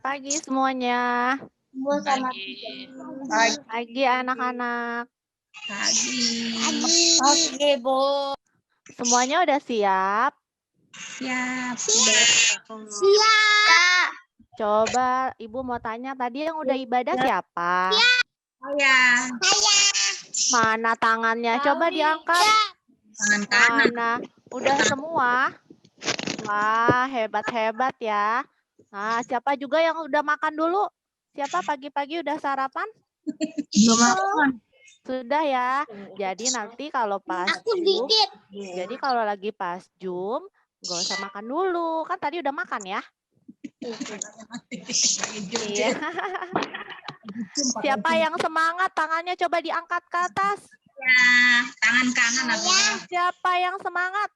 pagi semuanya. Pagi. Pagi anak-anak. Pagi. Oke, Bu. Semuanya udah siap? Siap. Siap. Coba Ibu mau tanya, tadi yang udah ibadah siapa? Saya. Mana tangannya? Coba diangkat. Tangan kanan. Mana? Udah semua? Wah, hebat-hebat ya. Nah, siapa juga yang udah makan dulu? Siapa pagi-pagi udah sarapan? Belum makan. Sudah ya. Jadi nanti kalau pas Aku Jum, dikit. jadi kalau lagi pas Jum, nggak usah makan dulu. Kan tadi udah makan ya. Iya. Siapa yang semangat? Tangannya coba diangkat ke atas. Ya, tangan kanan apa? Siapa yang semangat?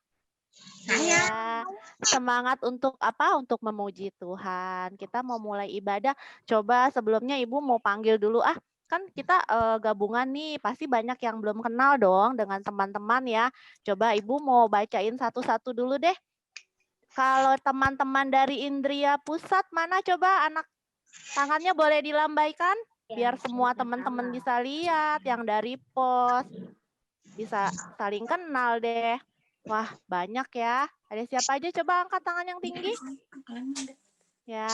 Saya. Ya, semangat untuk apa? Untuk memuji Tuhan. Kita mau mulai ibadah. Coba sebelumnya Ibu mau panggil dulu kan kita gabungan nih, pasti banyak yang belum kenal dong dengan teman-teman ya. Coba Ibu mau bacain satu-satu dulu deh. Kalau teman-teman dari Indria Pusat, mana coba anak tangannya boleh dilambaikan? Biar semua teman-teman bisa lihat, yang dari pos. Bisa saling kenal deh. Wah, banyak ya. Ada siapa aja? Coba angkat tangan yang tinggi. Ya,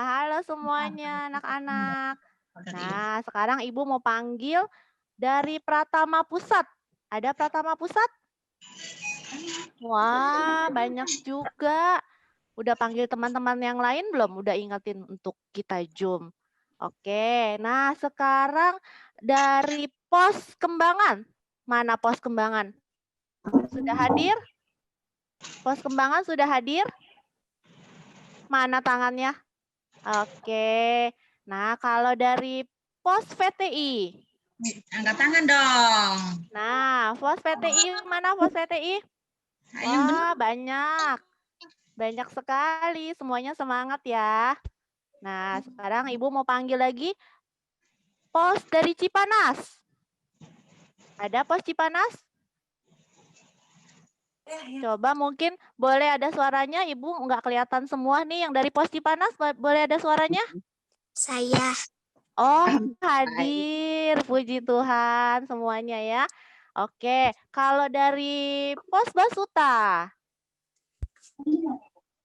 halo semuanya anak-anak. Nah, sekarang Ibu mau panggil dari Pratama Pusat. Ada Pratama Pusat? Wah, banyak juga. Udah panggil teman-teman yang lain belum? Udah ingetin untuk kita Zoom. Oke, nah sekarang dari Pos Kembangan. Mana Pos Kembangan? Sudah hadir? Pos Kembangan sudah hadir? Mana tangannya? Oke. Nah, kalau dari Pos VTI. Angkat tangan dong. Nah, Pos VTI mana Pos VTI? Wah, banyak. Banyak sekali. Semuanya semangat ya. Nah, sekarang Ibu mau panggil lagi Pos dari Cipanas. Ada Pos Cipanas? Coba mungkin boleh ada suaranya. Ibu nggak kelihatan semua nih yang dari Pos Cipanas. Boleh ada suaranya? Saya. Oh, hadir. Puji Tuhan semuanya ya. Oke, kalau dari Pos Basuta.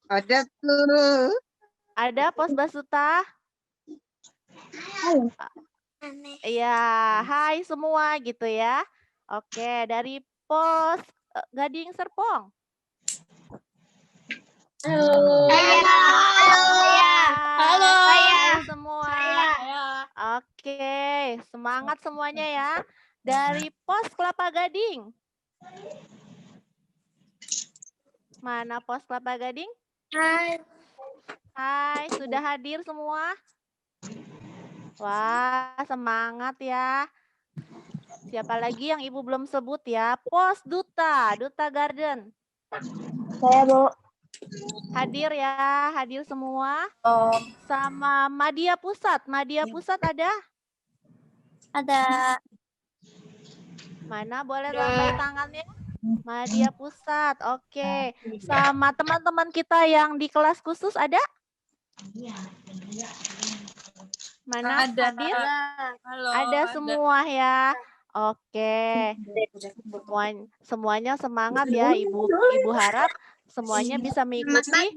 Ada tuh. Ada Pos Basuta? Iya, hai semua gitu ya. Oke, dari Pos Gading Serpong. Halo. Halo. Halo. Semua. Oke, semangat semuanya ya. Dari Pos Kelapa Gading. Mana Pos Kelapa Gading? Hai. Hai, sudah hadir semua? Wah, semangat ya. Siapa lagi yang Ibu belum sebut ya? Pos Duta, Duta Garden. Saya, Bu. Hadir ya, hadir semua. Sama Madya Pusat. Madya Pusat ada? Ada. Mana boleh lambai tangannya? Madya Pusat, oke. Sama teman-teman kita yang di kelas khusus ada? Mana hadir? Halo. Ada semua ya. Oke. Semuanya semangat ya, Ibu harap semuanya bisa mengikuti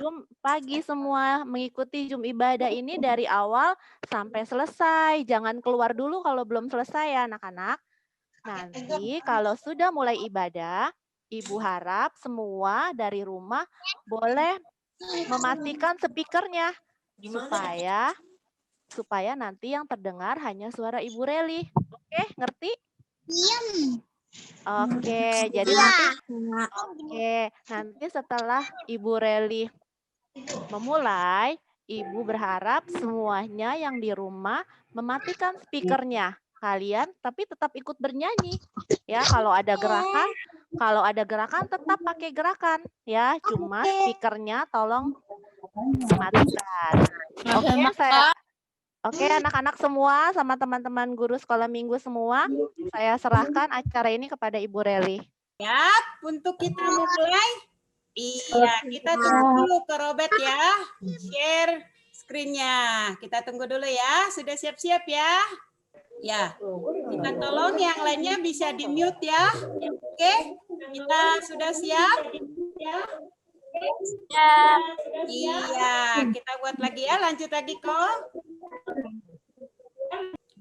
Zoom pagi semua, mengikuti Zoom ibadah ini dari awal sampai selesai. Jangan keluar dulu kalau belum selesai ya anak-anak. Nanti kalau sudah mulai ibadah, Ibu harap semua dari rumah boleh mematikan speakernya supaya nanti yang terdengar hanya suara Ibu Reli. Oke, ngerti? Oke, jadi nanti setelah Ibu Reli memulai, Ibu berharap semuanya yang di rumah mematikan speakernya. Kalian tapi tetap ikut bernyanyi. Ya, kalau ada gerakan tetap pakai gerakan ya, cuma speakernya tolong dimatikan. Oke, anak-anak semua sama teman-teman guru sekolah minggu semua, saya serahkan acara ini kepada Ibu Reli. Siap untuk kita mulai. Iya, kita tunggu dulu ke Robert ya. Share screen-nya. Kita tunggu dulu ya. Sudah siap-siap ya? Ya. Kita tolong yang lainnya bisa di-mute ya. Oke, kita sudah siap? Iya, kita buat lagi ya. Lanjut lagi kok.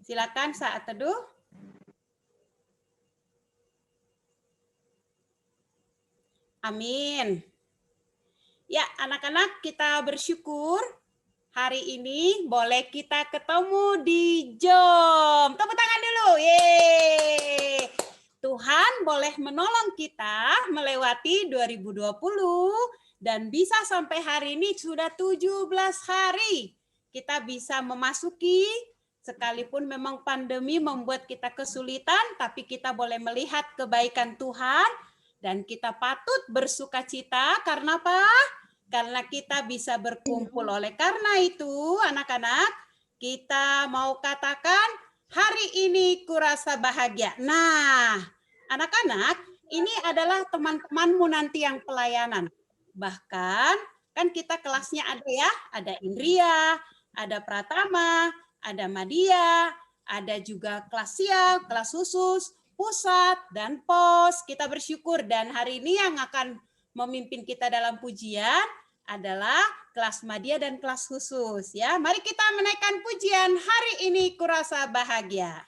Silakan saat teduh. Amin. Ya, anak-anak, kita bersyukur hari ini boleh kita ketemu di Zoom. Tepuk tangan dulu. Yeay. Tuhan boleh menolong kita melewati 2020 dan bisa sampai hari ini sudah 17 hari. Kita bisa memasuki, sekalipun memang pandemi membuat kita kesulitan, tapi kita boleh melihat kebaikan Tuhan dan kita patut bersukacita karena apa? Karena kita bisa berkumpul. Oleh karena itu, anak-anak, kita mau katakan hari ini kurasa bahagia. Nah, anak-anak, ini adalah teman-temanmu nanti yang pelayanan. Bahkan, kan kita kelasnya ada ya, ada Indria, ada Pratama, ada Madia, ada juga kelas siang, kelas khusus, pusat, dan pos. Kita bersyukur dan hari ini yang akan memimpin kita dalam pujian adalah kelas Madia dan kelas khusus ya. Mari kita menaikkan pujian hari ini kurasa bahagia.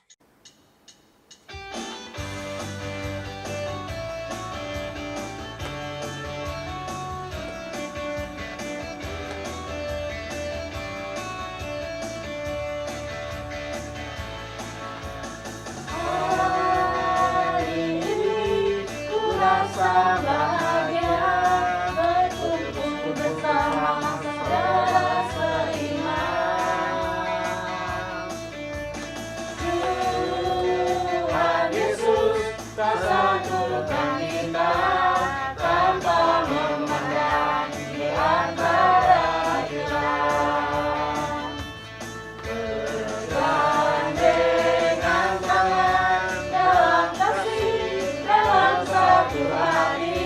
Hari ini kurasa bahagia berkumpul bersama saudara seiman. Tuhan Yesus tak satukan kita tanpa memandang di antara kita. Bergandengan tangan dalam kasih, dalam satu hati,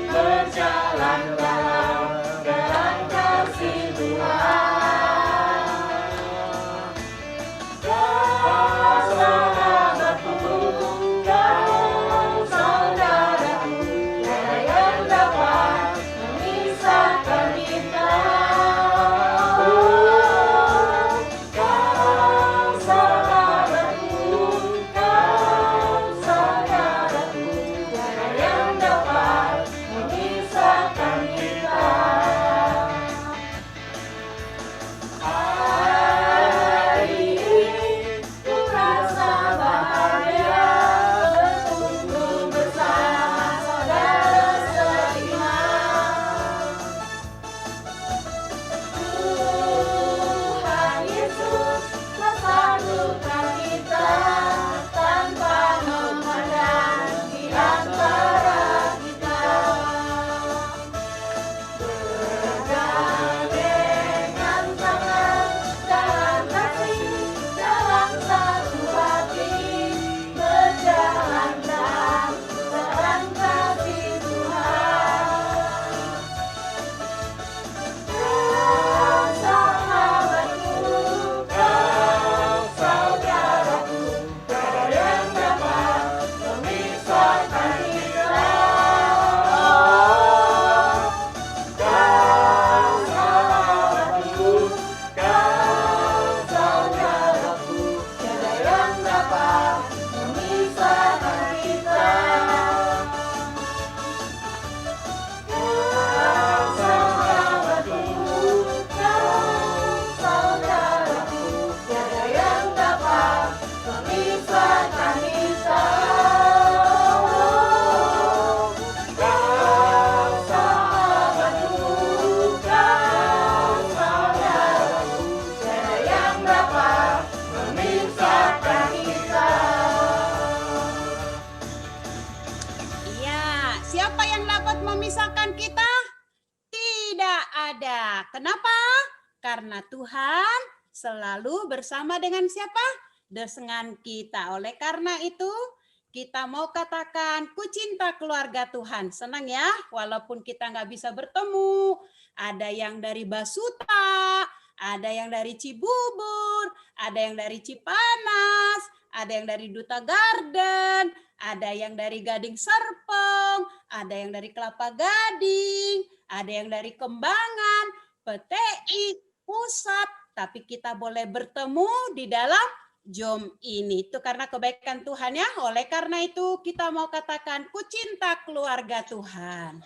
berjalan dalam kasih Tuhan. Kau sahabatku, kau saudaraku, tiada yang dapat memisahkan kita. Kau sahabatku, kau saudaraku, tiada yang dapat memisahkan kita. Hari ini ku rasa bahagia berkumpul bersama saudara seiman. Tuhan Yesus telah satukan kita tanpa memandang di antara kita. Bergandengan tangan dalam kasih, dalam satu hati, berjalan dalam kasih Tuhan. Kau sahabatku, kau saudaraku, tiada yang dapat memisahkan kita. Kau sahabatku, kau saudaraku, tiada yang dapat memisahkan kita. Kau sahabatku, kau saudaraku, tiada yang dapat memisahkan kita. Kau sahabatku, kau saudaraku, tiada yang dapat memisahkan kita. Iya, siapa yang dapat memisahkan kita? Tidak ada. Kenapa? Karena Tuhan selalu bersama dengan siapa? Dengan kita. Oleh karena itu, kita mau katakan, ku cinta keluarga Tuhan. Senang ya, walaupun kita nggak bisa bertemu. Ada yang dari Basuta, ada yang dari Cibubur, ada yang dari Cipanas, ada yang dari Duta Garden, ada yang dari Gading Serpong, ada yang dari Kelapa Gading, ada yang dari Kembangan, PTI, Pusat, tapi kita boleh bertemu di dalam Jom ini. Itu karena kebaikan Tuhan ya. Oleh karena itu kita mau katakan, ku cinta keluarga Tuhan.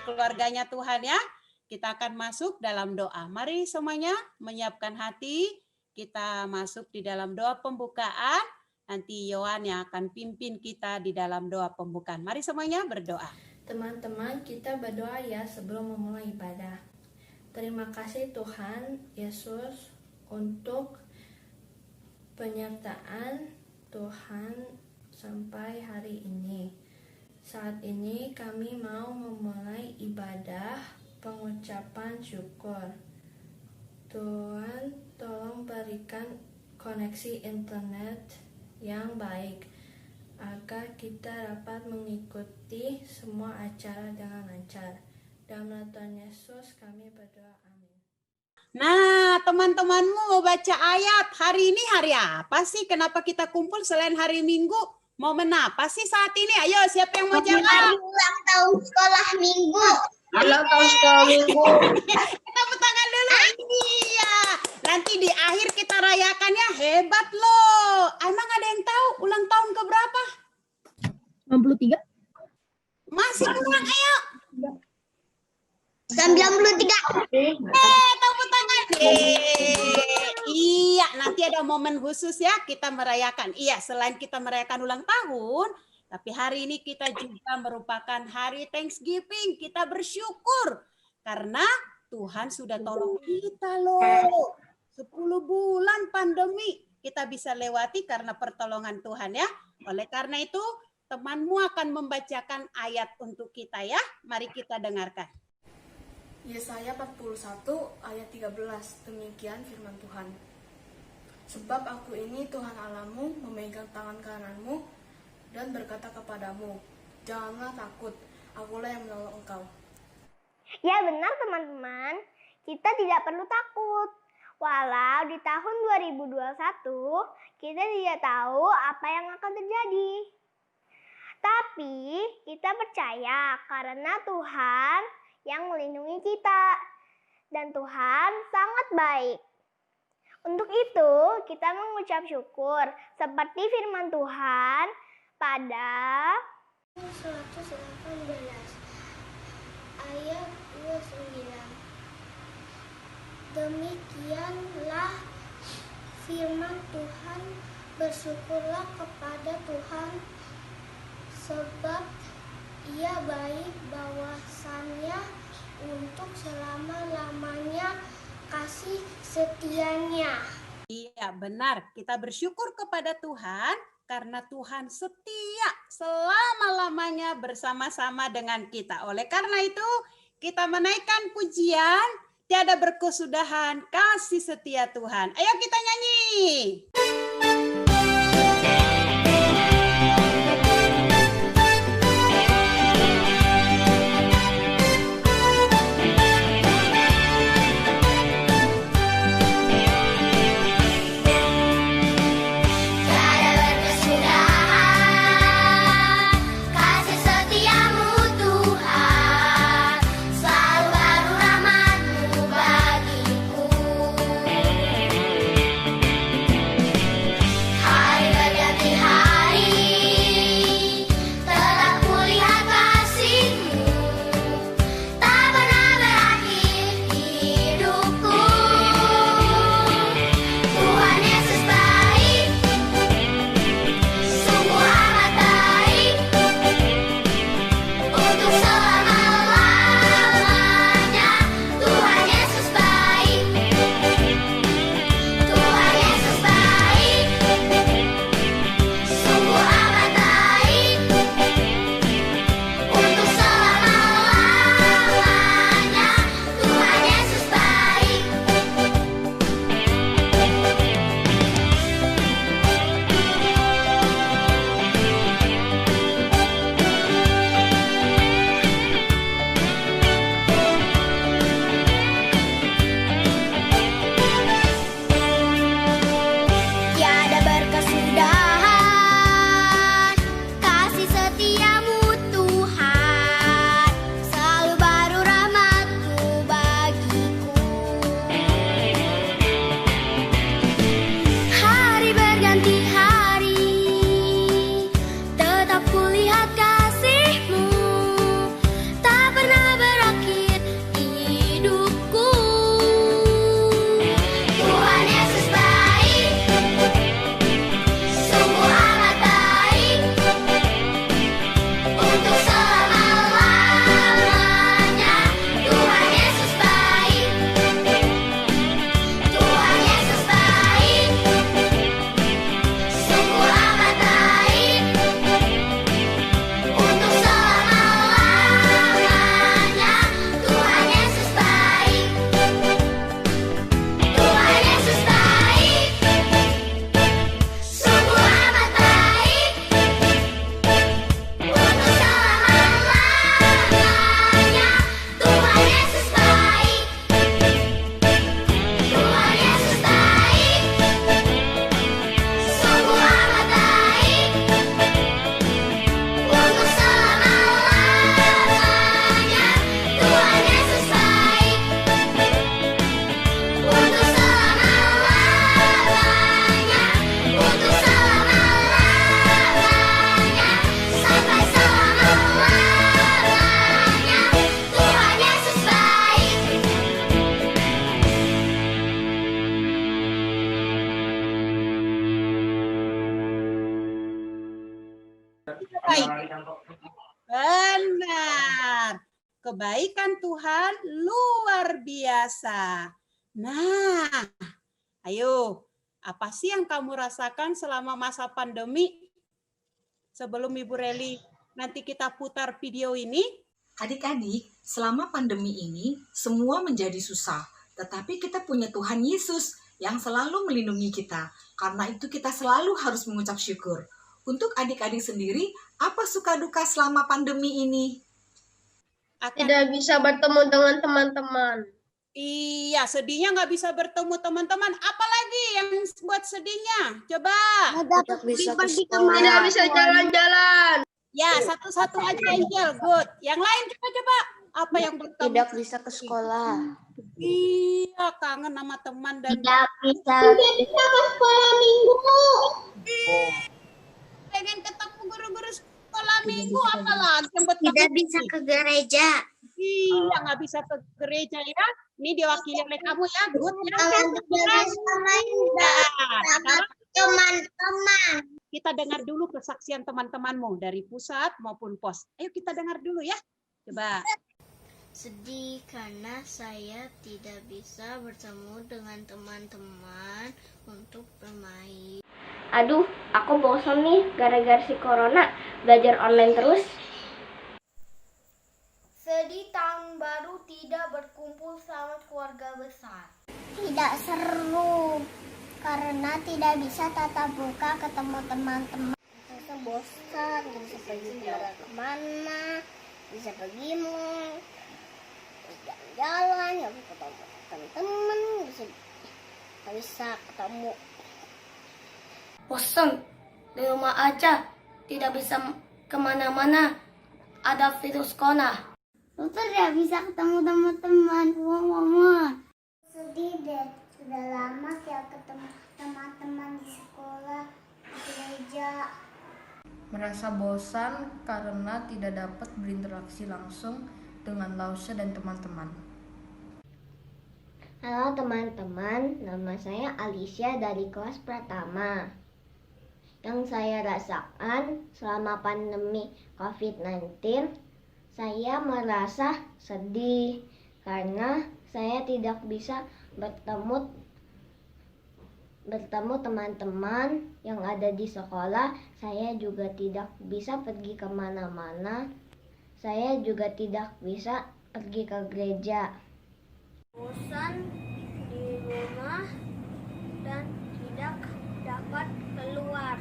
Keluarganya Tuhan ya. Kita akan masuk dalam doa. Mari semuanya menyiapkan hati. Kita masuk di dalam doa pembukaan. Nanti Yohan yang akan pimpin kita di dalam doa pembukaan. Mari semuanya berdoa. Teman-teman, kita berdoa ya sebelum memulai ibadah. Terima kasih Tuhan Yesus untuk penyertaan Tuhan sampai hari ini. Saat ini kami mau memulai ibadah pengucapan syukur. Tuhan, tolong berikan koneksi internet yang baik agar kita dapat mengikuti semua acara dengan lancar. Dalam nama Tuhan Yesus kami berdoa, amin. Nah, teman-temanmu mau baca ayat. Hari ini hari apa sih? Kenapa kita kumpul selain hari Minggu? Momen apa sih saat ini? Ayo, siapa yang mau jawab? Ulang tahun sekolah minggu. Ulang tahun sekolah minggu. Tepuk tangan dulu. Iya. Nanti di akhir kita rayakannya hebat loh. Emang ada yang tahu ulang tahun ke berapa? 93. Masih kurang, ayo. 93. Tepuk tangan. Iya, nanti ada momen khusus ya kita merayakan. Iya, selain kita merayakan ulang tahun, tapi hari ini kita juga merupakan hari Thanksgiving. Kita bersyukur karena Tuhan sudah tolong kita loh. 10 bulan pandemi kita bisa lewati karena pertolongan Tuhan ya. Oleh karena itu, temanmu akan membacakan ayat untuk kita ya. Mari kita dengarkan. Yesaya 41 ayat 13, demikian firman Tuhan. Sebab aku ini Tuhan Allahmu, memegang tangan kananmu dan berkata kepadamu, janganlah takut, akulah yang menolong engkau. Ya benar teman-teman, kita tidak perlu takut. Walau di tahun 2021 kita tidak tahu apa yang akan terjadi. Tapi kita percaya karena Tuhan yang melindungi kita. Dan Tuhan sangat baik. Untuk itu kita mengucap syukur seperti firman Tuhan pada 118 ayat 29. Demikianlah firman Tuhan, bersyukurlah kepada Tuhan sebab Ia baik, bahwasannya untuk selama-lamanya kasih setianya. Iya, benar. Kita bersyukur kepada Tuhan karena Tuhan setia selama-lamanya bersama-sama dengan kita. Oleh karena itu, kita menaikkan pujian, tiada berkesudahan kasih setia Tuhan. Ayo kita nyanyi. baik. Benar. Kebaikan Tuhan luar biasa. Nah, ayo, apa sih yang kamu rasakan selama masa pandemi? Sebelum Ibu Reli nanti kita putar video ini. Adik-adik, selama pandemi ini semua menjadi susah. Tetapi kita punya Tuhan Yesus yang selalu melindungi kita. Karena itu kita selalu harus mengucap syukur. Untuk adik-adik sendiri, apa suka duka selama pandemi ini? Tidak bisa bertemu dengan teman-teman. Iya, sedihnya nggak bisa bertemu teman-teman. Apalagi yang buat sedihnya? Coba. Tidak bisa pergi Tidak bisa jalan-jalan. Ya, satu-satu aja Angel. Good. Yang lain coba. Apa yang buat kamu? Tidak bisa ke sekolah. Iya, kangen sama teman dan Tidak bisa ke sekolah minggu. pengen ketemu guru-guru sekolah minggu. Apalagi yang buat Tidak kamu bisa sedih? ke gereja. Iya, nggak bisa ke gereja ya. Ini diwakili oleh kamu ya. Good. Ya. Sekarang Teman-teman. kita dengar dulu kesaksian teman-temanmu dari pusat maupun pos. Ayo kita dengar dulu ya. Coba. Sedih karena saya tidak bisa bertemu dengan teman-teman untuk bermain. Aduh, aku bosan nih gara-gara si corona, belajar online terus. Sedih tahun baru tidak berkumpul sama keluarga besar. Tidak seru karena tidak bisa tatap muka ketemu teman-teman. Bisa bosan, bisa pergi kemana, bisa pergi mall, jalan-jalan, ya bisa ketemu teman-teman, bisa ketemu. Bosan di rumah aja, tidak bisa kemana-mana. Ada virus corona. Tidak bisa ketemu teman-teman, mama. Sedih deh, sudah lama saya ketemu teman-teman di sekolah, di gereja. Merasa bosan karena tidak dapat berinteraksi langsung dengan Lause dan teman-teman. Halo teman-teman, nama saya Alicia dari kelas pertama. Yang saya rasakan selama pandemi COVID-19, saya merasa sedih karena saya tidak bisa bertemu teman-teman yang ada di sekolah. Saya juga tidak bisa pergi kemana-mana. Saya juga tidak bisa pergi ke gereja. Bosan di rumah dan tidak dapat keluar.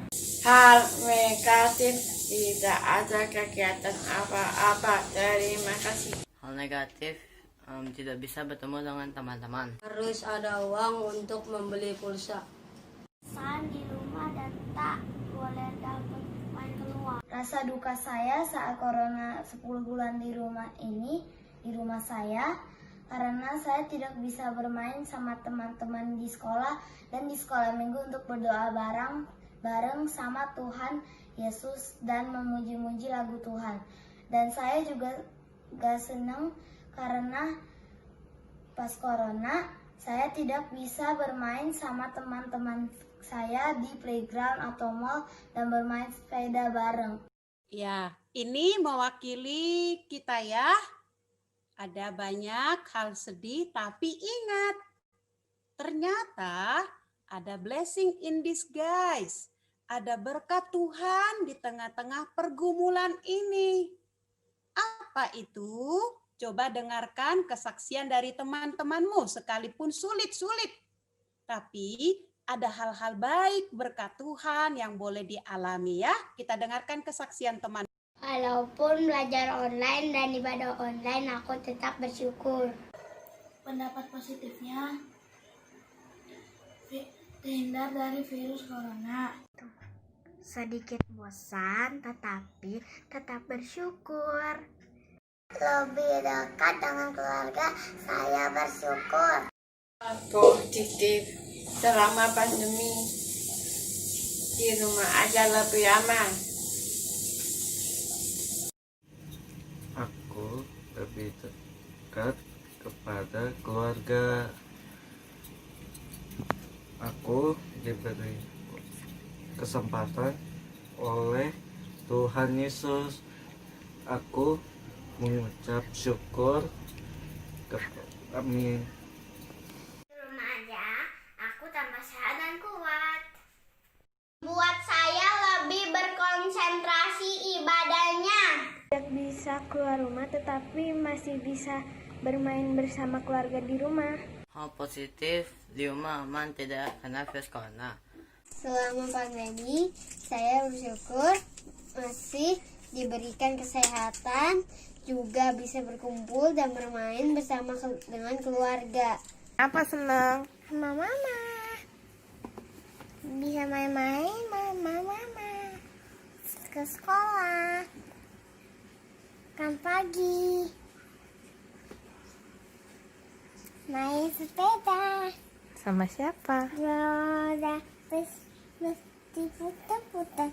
Hal negatif, tidak ada kegiatan apa-apa. Terima kasih. Hal negatif, tidak bisa bertemu dengan teman-teman. Harus ada uang untuk membeli pulsa. Bosan di rumah dan tak boleh dapat main keluar. Rasa duka saya saat corona 10 bulan di rumah saya, karena saya tidak bisa bermain sama teman-teman di sekolah dan di sekolah minggu untuk berdoa bareng sama Tuhan Yesus dan memuji-muji lagu Tuhan. Dan saya juga gak senang karena pas corona saya tidak bisa bermain sama teman-teman saya di playground atau mall dan bermain sepeda bareng. Ya, ini mewakili kita ya. Ada banyak hal sedih, tapi ingat, ternyata ada blessing in disguise. Ada berkat Tuhan di tengah-tengah pergumulan ini. Apa itu? Coba dengarkan kesaksian dari teman-temanmu sekalipun sulit-sulit. Tapi ada hal-hal baik berkat Tuhan yang boleh dialami ya. Kita dengarkan kesaksian teman. Walaupun belajar online dan ibadah online, aku tetap bersyukur. Pendapat positifnya, terhindar dari virus corona. Sedikit bosan, tetapi tetap bersyukur. Lebih dekat dengan keluarga, saya bersyukur. Positif, selama pandemi di rumah aja lebih aman. Aku lebih dekat kepada keluarga. Aku diberi kesempatan oleh Tuhan Yesus. Aku mengucap syukur Amin. Di rumah aja, aku tambah sehat dan kuat. Buat saya lebih berkonsentrasi ibadahnya. Tidak bisa keluar rumah tetapi masih bisa bermain bersama keluarga di rumah. Hal positif, di rumah aman, tidak kena virus corona. Selama pandemi, saya bersyukur masih diberikan kesehatan, juga bisa berkumpul dan bermain bersama dengan keluarga. Apa senang? Sama mama. Bisa main-main sama mama. Ke sekolah. Kan pagi. Main sepeda. Sama siapa? Roda bus diputar-putar.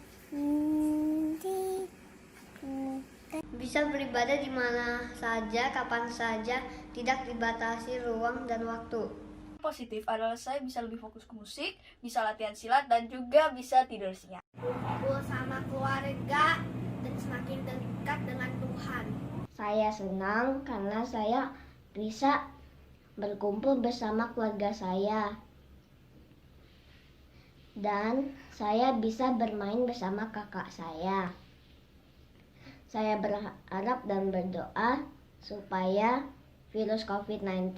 Bisa beribadah di mana saja, kapan saja, tidak dibatasi ruang dan waktu. Positif adalah saya bisa lebih fokus ke musik, bisa latihan silat, dan juga bisa tidur siang. Kumpul sama keluarga dan semakin dekat dengan Tuhan. Saya senang karena saya bisa berkumpul bersama keluarga saya. Dan saya bisa bermain bersama kakak saya. Saya berharap dan berdoa supaya virus COVID-19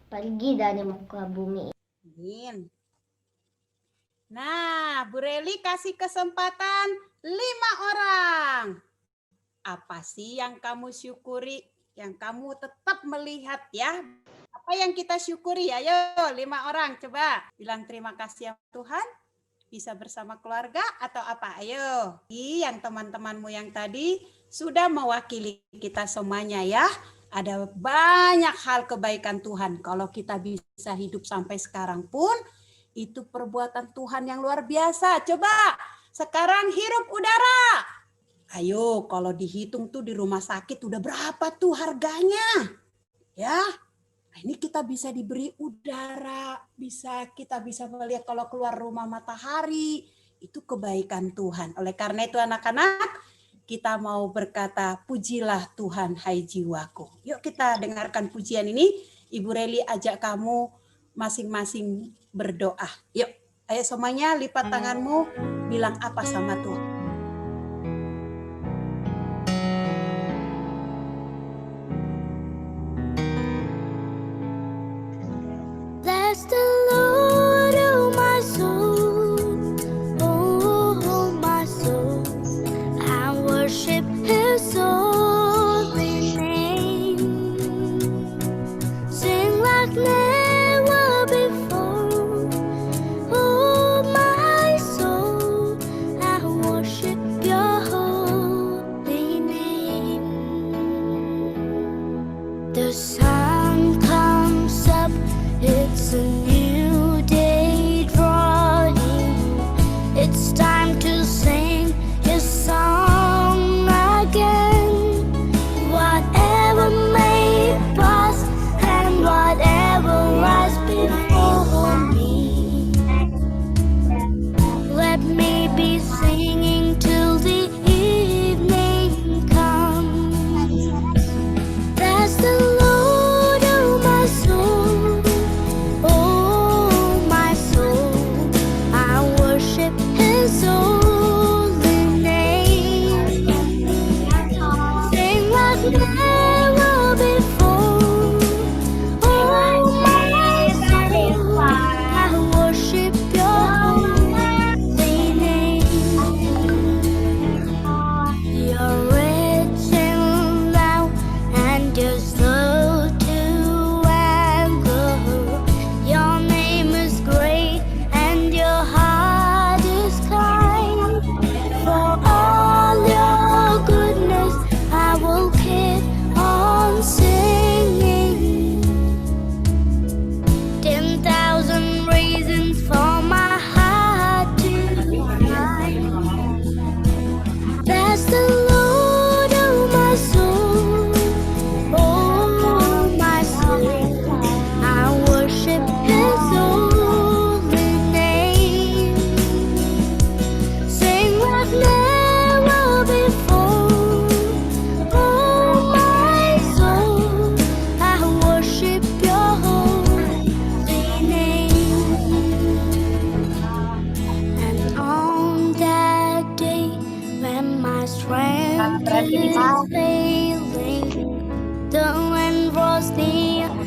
pergi dari muka bumi. Amin. Nah, Bu Reli kasih kesempatan 5 orang. Apa sih yang kamu syukuri, yang kamu tetap melihat ya? Apa yang kita syukuri? Ayo 5 orang coba bilang terima kasih ya Tuhan. Bisa bersama keluarga atau apa? Ayo. Yang teman-temanmu yang tadi sudah mewakili kita semuanya ya. Ada banyak hal kebaikan Tuhan. Kalau kita bisa hidup sampai sekarang pun, itu perbuatan Tuhan yang luar biasa. Coba sekarang hirup udara. Ayo, kalau dihitung tuh di rumah sakit udah berapa tuh harganya? Ya, nah, ini kita bisa diberi udara, kita bisa melihat kalau keluar rumah matahari, itu kebaikan Tuhan. Oleh karena itu anak-anak, kita mau berkata, pujilah Tuhan hai jiwaku. Yuk kita dengarkan pujian ini. Ibu Reli ajak kamu masing-masing berdoa. Yuk, ayo semuanya lipat tanganmu, bilang apa sama Tuhan. Bless the Lord, oh my soul, oh my soul, I worship His holy name. Sing like never before, oh my soul, I worship Your holy name. The sun comes up, it's a new day drawing. It's time to sing His song again. Whatever may pass and whatever lies before me, let me be singing till the evening comes. Bless the Lord, oh my soul, oh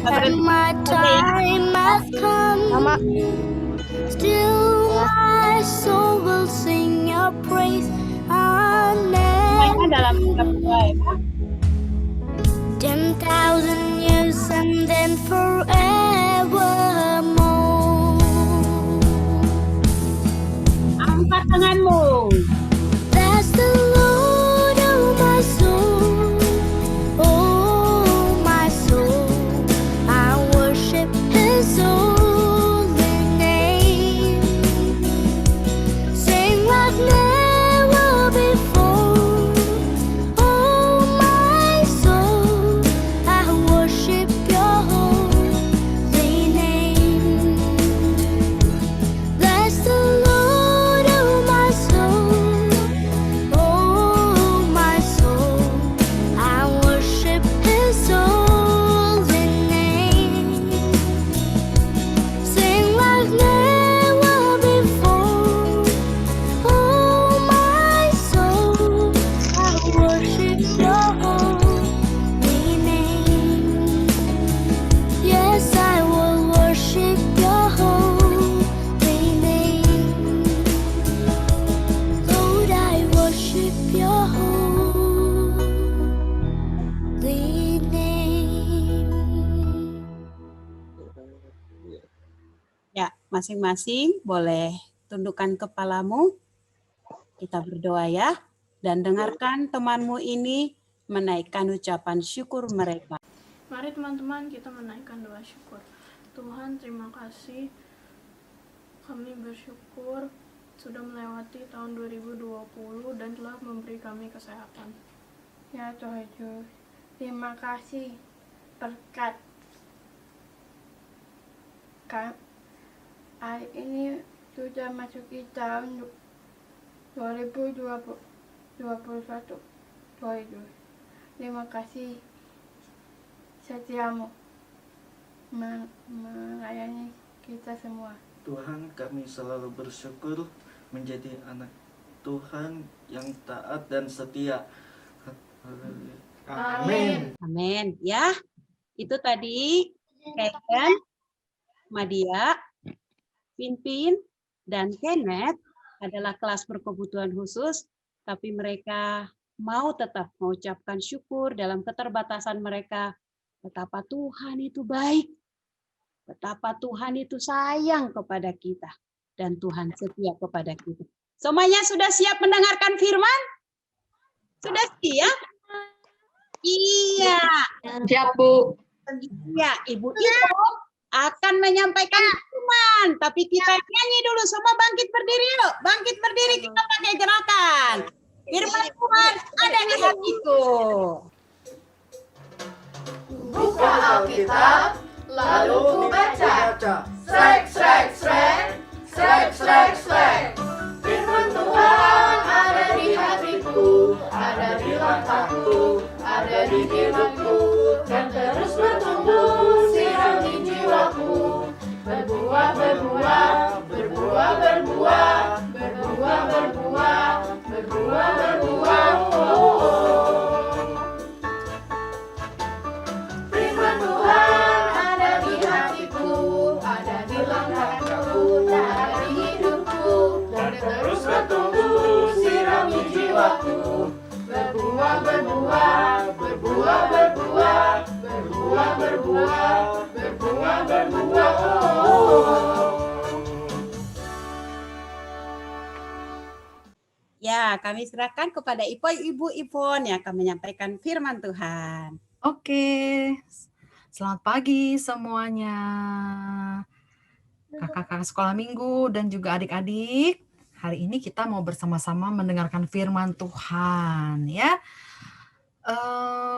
And my time has come. Still my soul will sing your praise. Semuanya dalam sikap doa ya. 10,000 years and then forevermore. Angkat tanganmu. That's the Lord of my soul. Oh, my soul. I worship His holy name. Sing like never before. Oh, my soul. I worship your holy name. Bless the Lord, oh my soul. Oh, my soul. I worship His holy name. Sing like never before. Oh, my soul. I worship your holy name. Yes, I will worship your holy name. Lord, I worship your holy name. Ya, masing-masing boleh tundukkan kepalamu. Kita berdoa ya. Dan dengarkan temanmu ini menaikkan ucapan syukur mereka. Mari teman-teman kita menaikkan doa syukur. Tuhan, terima kasih. Kami bersyukur sudah melewati tahun 2020 dan telah memberi kami kesehatan. Ya Tuhan Yesus, terima kasih berkat hari ini sudah masuki tahun 2021. Tuhan Yesus, terima kasih setiamu melayani kita semua. Tuhan, kami selalu bersyukur menjadi anak Tuhan yang taat dan setia. Amin. Amin. Ya, itu tadi Kevin, Madia, Pinpin, dan Kenneth adalah kelas berkebutuhan khusus, tapi mereka mau tetap mengucapkan syukur dalam keterbatasan mereka. Betapa Tuhan itu baik, betapa Tuhan itu sayang kepada kita, dan Tuhan setia kepada kita. Semuanya sudah siap mendengarkan firman? Sudah siap? Iya. Siap, Bu. Iya, Ibu Ibu akan menyampaikan firman, tapi kita nyanyi dulu. Semua bangkit berdiri yuk. Bangkit berdiri, kita pakai gerakan. Firman Tuhan ada di hatiku. Buka Alkitab, lalu ku baca. Srek, srek, srek, srek, srek, srek. Firman Tuhan ada di hatiku, ada di langkahku, ada di hidupku, dan terus bertumbuh sirami jiwaku. Berbuah, berbuah, berbuah, berbuah, berbuah, berbuah, berbuah, berbuah. Firman Tuhan ada di hatiku, ada di langkahku, ada di hidupku, dan terus bertumbuh sirami jiwaku. Berbuah, berbuah, berbuah, berbuah, berbuah, berbuah, berbuah, berbuah. Ya, kami serahkan kepada Ibu Ipon yang akan menyampaikan firman Tuhan. Oke, selamat pagi semuanya. Kakak-kakak sekolah minggu dan juga adik-adik. Hari ini kita mau bersama-sama mendengarkan firman Tuhan ya.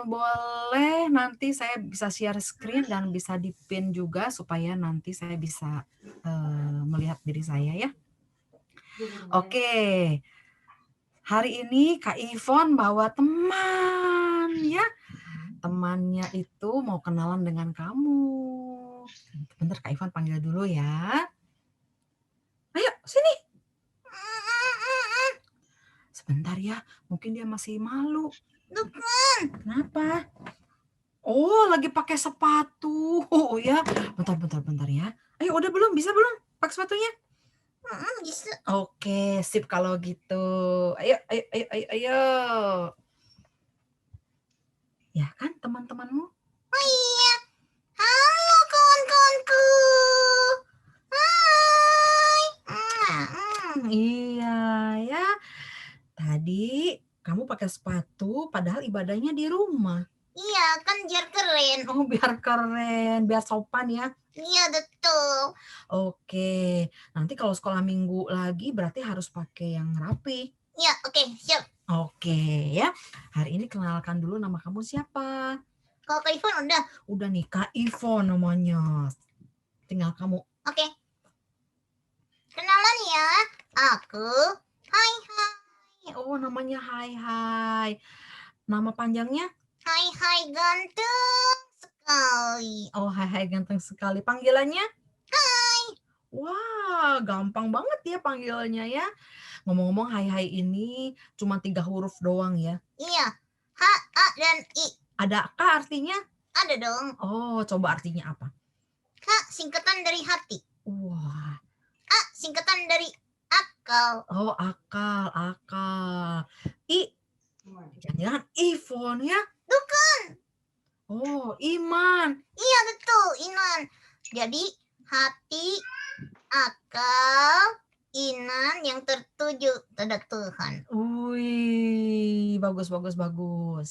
Boleh nanti saya bisa share screen dan bisa di-pin juga supaya nanti saya bisa melihat diri saya ya. Oke. Hari ini Kak Ivon bawa teman ya. Temannya itu mau kenalan dengan kamu. Bentar Kak Ivon panggil dulu ya. Ayo sini. Sebentar ya, mungkin dia masih malu. Kenapa? Oh, lagi pakai sepatu. Oh ya, bentar ya. Ayo, udah belum? Bisa belum pakai sepatunya? Bisa. Oke, sip kalau gitu. Ayo. Ya kan teman-temanmu? Oh iya. Halo kawan-kawanku. Hai. Iya ya. Tadi kamu pakai sepatu padahal ibadahnya di rumah. Iya, kan biar keren. Oh, biar keren, biar sopan ya. Iya, betul. Oke, nanti kalau sekolah minggu lagi berarti harus pakai yang rapi. Iya, oke, siap. Oke ya. Hari ini kenalkan dulu nama kamu siapa? Kalau Kak Ivon udah. Udah nih, Kak Ivon namanya. Tinggal kamu. Oke. Kenalan ya. Aku Hai. Oh, namanya Hai. Nama panjangnya? Hai ganteng sekali. Oh, Hai ganteng sekali. Panggilannya? Hai. Wah, gampang banget ya panggilannya ya. Ngomong-ngomong Hai ini cuma 3 huruf doang ya. Iya. H, A, dan I. Ada K artinya? Ada dong. Oh, coba artinya apa? H, singkatan dari hati. Wah. A, singkatan dari akal. Oh, akal. I, jangan Ivon ya? Bukan. Oh, iman. Iya, betul, iman. Jadi, hati, akal, iman yang tertuju pada Tuhan. Wih, bagus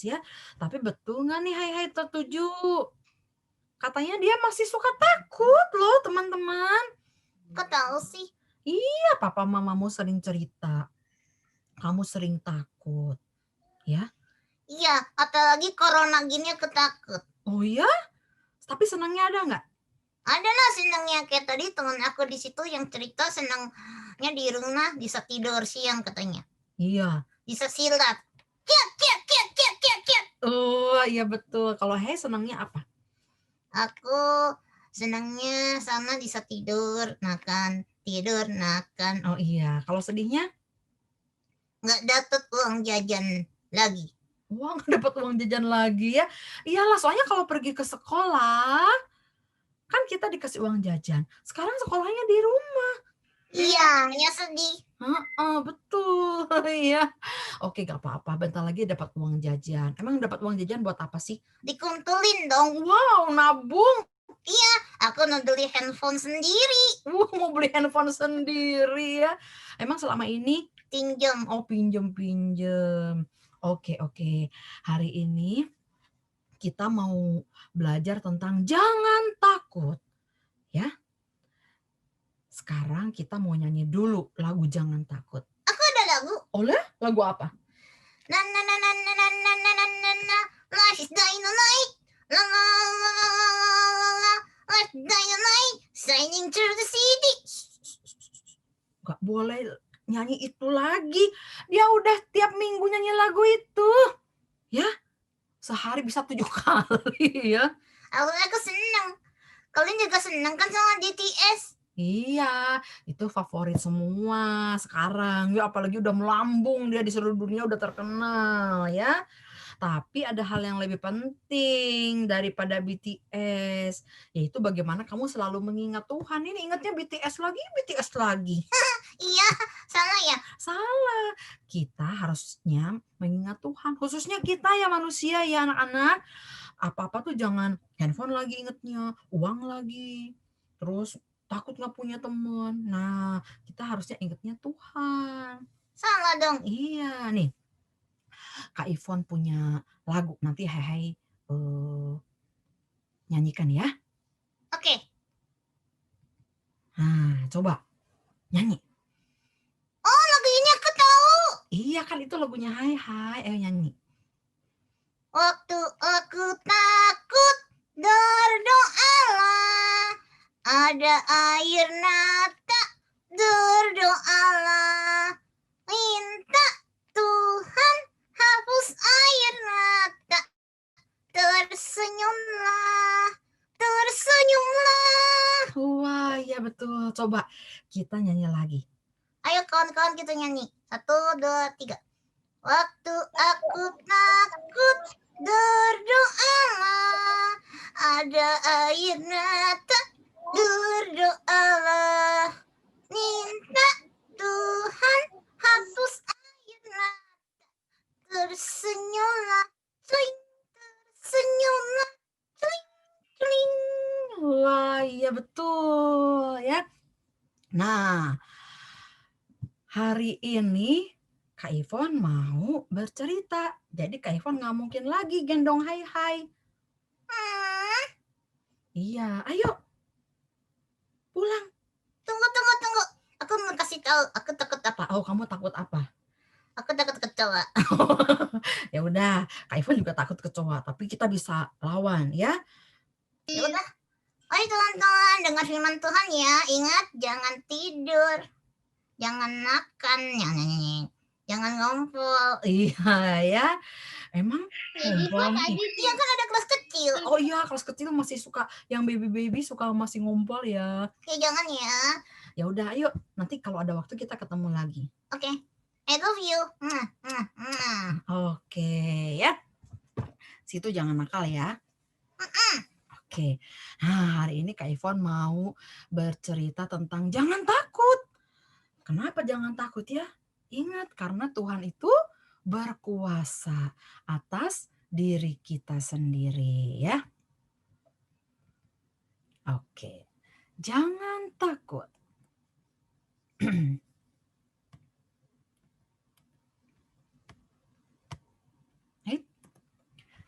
ya. Tapi betul nggak nih Hai tertuju? Katanya dia masih suka takut loh teman-teman. Kok tahu sih? Iya, papa mamamu sering cerita. Kamu sering takut, ya? Iya, apalagi corona gini aku takut. Oh ya? Tapi senangnya ada nggak? Ada lah senangnya, kayak tadi teman aku di situ yang cerita senangnya di rumah bisa tidur siang katanya. Iya. Bisa silat. Kiat. Oh iya betul. Kalau Hai senangnya apa? Aku senangnya sama bisa tidur, makan. Oh iya. Kalau sedihnya? Nggak dapet uang jajan lagi. Wah, nggak dapat uang jajan lagi ya? Iyalah, soalnya kalau pergi ke sekolah kan kita dikasih uang jajan. Sekarang sekolahnya di rumah. Iya, hanya sedih. Betul. Iya. Oke, gak apa-apa. Bentar lagi dapat uang jajan. Emang dapat uang jajan buat apa sih? Dikumpulin dong. Wow, nabung. Iya, aku mau beli handphone sendiri. Mau beli handphone sendiri ya. Emang selama ini? Pinjam. Oh, pinjam. Oke. Hari ini kita mau belajar tentang jangan takut. Ya. Sekarang kita mau nyanyi dulu lagu Jangan Takut. Aku ada lagu. Oleh? Lagu apa? Life is dynamite. Life is dynamite. Shining through the city. Gak boleh nyanyi itu lagi. Dia udah tiap minggu nyanyi lagu itu. Ya, sehari bisa 7 kali ya. Aku senang. Kalian juga senang kan sama BTS? Iya, itu favorit semua sekarang. Ya, apalagi udah melambung dia di seluruh dunia, udah terkenal ya. Tapi ada hal yang lebih penting daripada BTS, yaitu bagaimana kamu selalu mengingat Tuhan. Ini ingatnya BTS lagi. Iya, salah ya? Salah. Kita harusnya mengingat Tuhan, khususnya kita ya manusia ya anak-anak. Apa-apa tuh jangan handphone lagi ingetnya, uang lagi, terus takut nggak punya teman. Nah, kita harusnya ingetnya Tuhan. Salah dong. Iya nih. Kak Ivon punya lagu. Nanti Hai nyanyikan ya. Oke. Nah, coba nyanyi. Oh, lagu ini aku tahu. Iya kan itu lagunya Hai. Ayo nyanyi. Waktu aku takut berdoalah, ada air mata berdoalah, minta Tuhan hapus air mata, tersenyumlah. Wah, iya betul. Coba kita nyanyi lagi. Ayo kawan-kawan kita nyanyi. 1, 2, 3. Waktu aku takut Berdoalah, ada air mata. Berdoalah, minta Tuhan hapus air mata. Tersenyumlah, celing, tersenyumlah, celing, celing. Wah, iya betul ya. Nah, hari ini Kak Ivon mau bercerita. Jadi Kak Ivon nggak mungkin lagi gendong hai-hai. Iya, ayo pulang. Tunggu. Aku mau kasih tahu. Aku takut apa? Oh, kamu takut apa? Aku takut kecoa. Ya udah, Kak Ivon juga takut kecoa, tapi kita bisa lawan ya. Ya udah. Hai teman-teman, dengar firman Tuhan ya. Ingat, jangan tidur. Jangan makan. Jangan ngompol. Iya ya. Emang ngompol nih. Iya kan ada kelas kecil. Oh iya, kelas kecil masih suka, yang baby suka masih ngompol ya. Oke, jangan ya. Ya udah, ayo. Nanti kalau ada waktu kita ketemu lagi. Oke. I love you. Oke ya. Situ jangan nakal ya. Oke. Nah, hari ini Kak Ivon mau bercerita tentang jangan takut. Kenapa jangan takut ya? Ingat, karena Tuhan itu berkuasa atas diri kita sendiri ya. Oke. Jangan takut.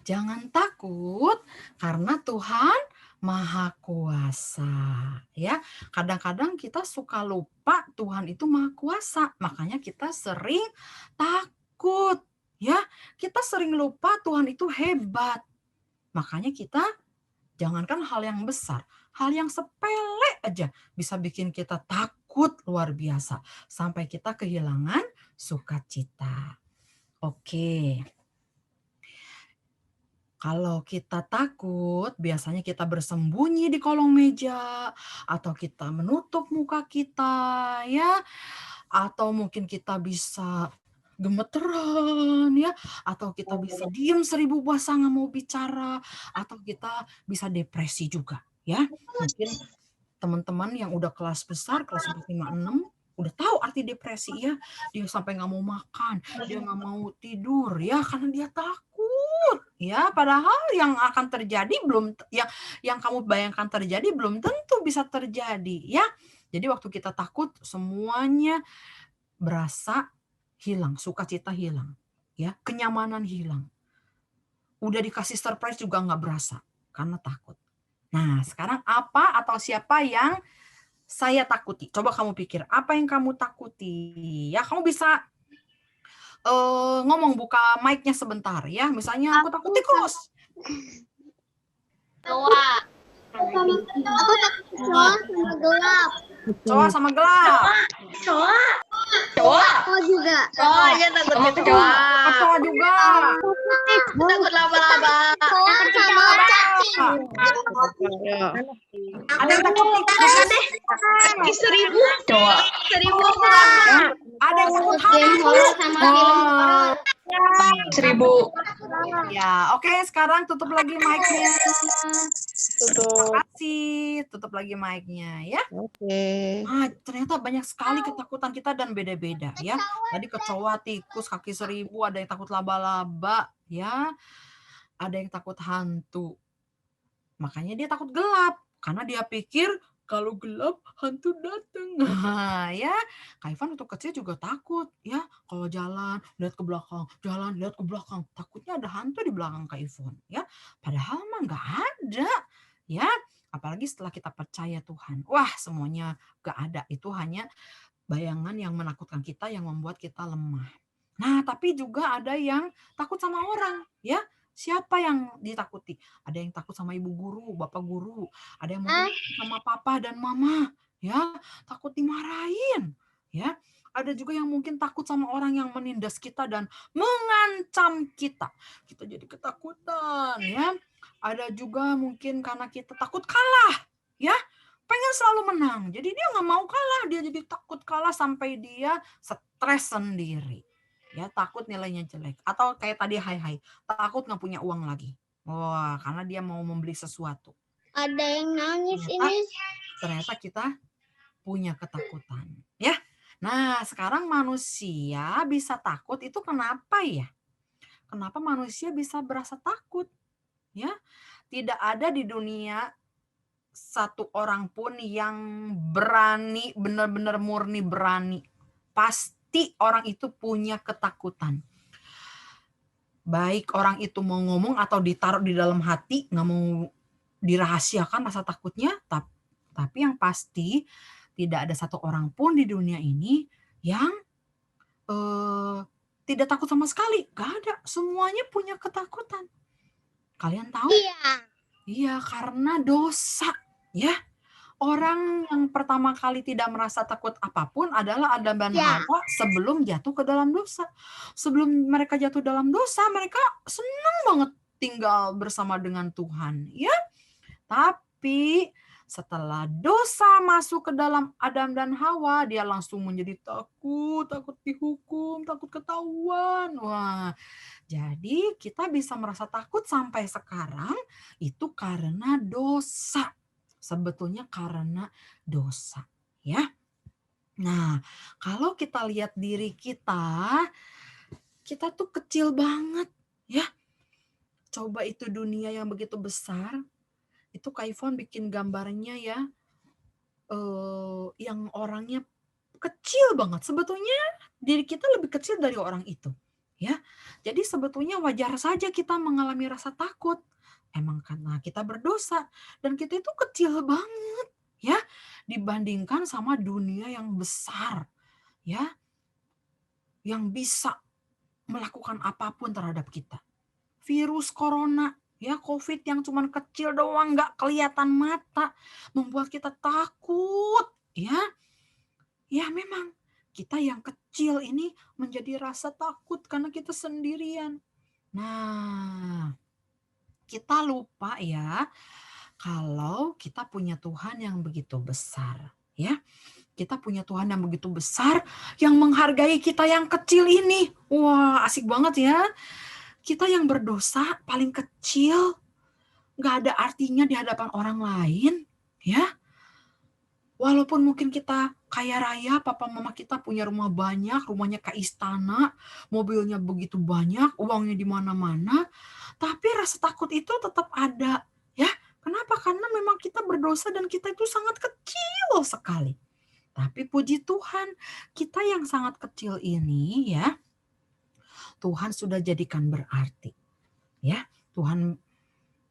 Jangan takut karena Tuhan Maha Kuasa ya. Kadang-kadang kita suka lupa Tuhan itu Maha Kuasa, makanya kita sering takut ya. Kita sering lupa Tuhan itu hebat. Makanya kita jangankan hal yang besar, hal yang sepele aja bisa bikin kita takut luar biasa sampai kita kehilangan sukacita. Oke. Kalau kita takut, biasanya kita bersembunyi di kolong meja, atau kita menutup muka kita, ya, atau mungkin kita bisa gemeteran, ya, atau kita bisa diem 1000 bahasa nggak mau bicara, atau kita bisa depresi juga, ya. Mungkin teman-teman yang udah kelas besar, kelas 4, 5, 6, udah tahu arti depresi ya. Dia sampai nggak mau makan, dia nggak mau tidur, ya, karena dia takut. Ya, padahal yang akan terjadi belum, yang kamu bayangkan terjadi belum tentu bisa terjadi ya. Jadi waktu kita takut semuanya berasa hilang, sukacita hilang, ya, kenyamanan hilang. Udah dikasih surprise juga nggak berasa karena takut. Nah, sekarang apa atau siapa yang saya takuti? Coba kamu pikir, apa yang kamu takuti? Ya, kamu bisa ngomong, buka mic-nya sebentar ya. Misalnya aku takut tikus. Kecoa. Aku takut kecoa sama gelap. Kecoa sama gelap. Kecoa. Kecoa juga. Kecoa aja takut kecoa. Kecoa juga. Takut laba-laba. Kecoa sama cacing. Ada yang takut tikus. 1000. Kecoa. 1000 Ada yang takut hantu. Sama film 1000. Ya, oke, sekarang tutup lagi mic-nya. Terima kasih. Tutup lagi mic-nya ya. Oke. Ah, ternyata banyak sekali ketakutan kita dan beda-beda ya. Tadi kecoa, tikus, kaki 1000, ada yang takut laba-laba ya. Ada yang takut hantu. Makanya dia takut gelap karena dia pikir kalau gelap hantu datang. Nah, ya, Kak Ivan waktu kecil juga takut ya. Kalau jalan lihat ke belakang, jalan lihat ke belakang, takutnya ada hantu di belakang Kak Ivan ya. Padahal mah nggak ada ya. Apalagi setelah kita percaya Tuhan. Wah, semuanya nggak ada. Itu hanya bayangan yang menakutkan kita, yang membuat kita lemah. Nah, tapi juga ada yang takut sama orang ya. Siapa yang ditakuti? Ada yang takut sama ibu guru, bapak guru. Ada yang mungkin sama papa dan mama, ya, takut dimarahin, ya. Ada juga yang mungkin takut sama orang yang menindas kita dan mengancam kita. Kita jadi ketakutan, ya. Ada juga mungkin karena kita takut kalah, ya. Pengen selalu menang. Jadi dia nggak mau kalah, dia jadi takut kalah sampai dia stres sendiri. Ya, takut nilainya jelek. Atau kayak tadi hai-hai, takut nggak punya uang lagi. Wah, karena dia mau membeli sesuatu. Ada yang nangis Ternyata kita punya ketakutan. Ya. Nah, sekarang manusia bisa takut itu kenapa ya? Kenapa manusia bisa berasa takut? Ya, tidak ada di dunia satu orang pun yang berani, benar-benar murni berani. Pasti orang itu punya ketakutan. Baik orang itu mau ngomong atau ditaruh di dalam hati, nggak mau dirahasiakan rasa takutnya, tapi yang pasti tidak ada satu orang pun di dunia ini yang tidak takut sama sekali. Gak ada. Semuanya punya ketakutan. Kalian tahu? Iya, karena dosa. Ya, orang yang pertama kali tidak merasa takut apapun adalah Adam dan Hawa sebelum jatuh ke dalam dosa. Sebelum mereka jatuh dalam dosa, mereka senang banget tinggal bersama dengan Tuhan. Ya, tapi setelah dosa masuk ke dalam Adam dan Hawa, dia langsung menjadi takut dihukum, takut ketahuan. Wah, jadi kita bisa merasa takut sampai sekarang itu karena dosa. Sebetulnya karena dosa, ya. Nah, kalau kita lihat diri kita tuh kecil banget, ya. Coba itu dunia yang begitu besar. Itu Kak Ivon bikin gambarnya ya, yang orangnya kecil banget. Sebetulnya diri kita lebih kecil dari orang itu, ya. Jadi sebetulnya wajar saja kita mengalami rasa takut. Emang karena kita berdosa dan kita itu kecil banget, ya, dibandingkan sama dunia yang besar, ya, yang bisa melakukan apapun terhadap kita. Virus corona, ya, COVID yang cuman kecil doang, nggak kelihatan mata, membuat kita takut, ya. Ya memang kita yang kecil ini menjadi rasa takut karena kita sendirian. Nah, kita lupa ya kalau kita punya Tuhan yang begitu besar, ya. Kita punya Tuhan yang begitu besar yang menghargai kita yang kecil ini. Wah, asik banget ya. Kita yang berdosa paling kecil, nggak ada artinya di hadapan orang lain, ya. Walaupun mungkin kita kaya raya, papa mama kita punya rumah banyak, rumahnya kayak istana, mobilnya begitu banyak, uangnya di mana-mana, tapi rasa takut itu tetap ada, ya. Kenapa? Karena memang kita berdosa dan kita itu sangat kecil sekali. Tapi puji Tuhan, kita yang sangat kecil ini, ya, Tuhan sudah jadikan berarti, ya. Tuhan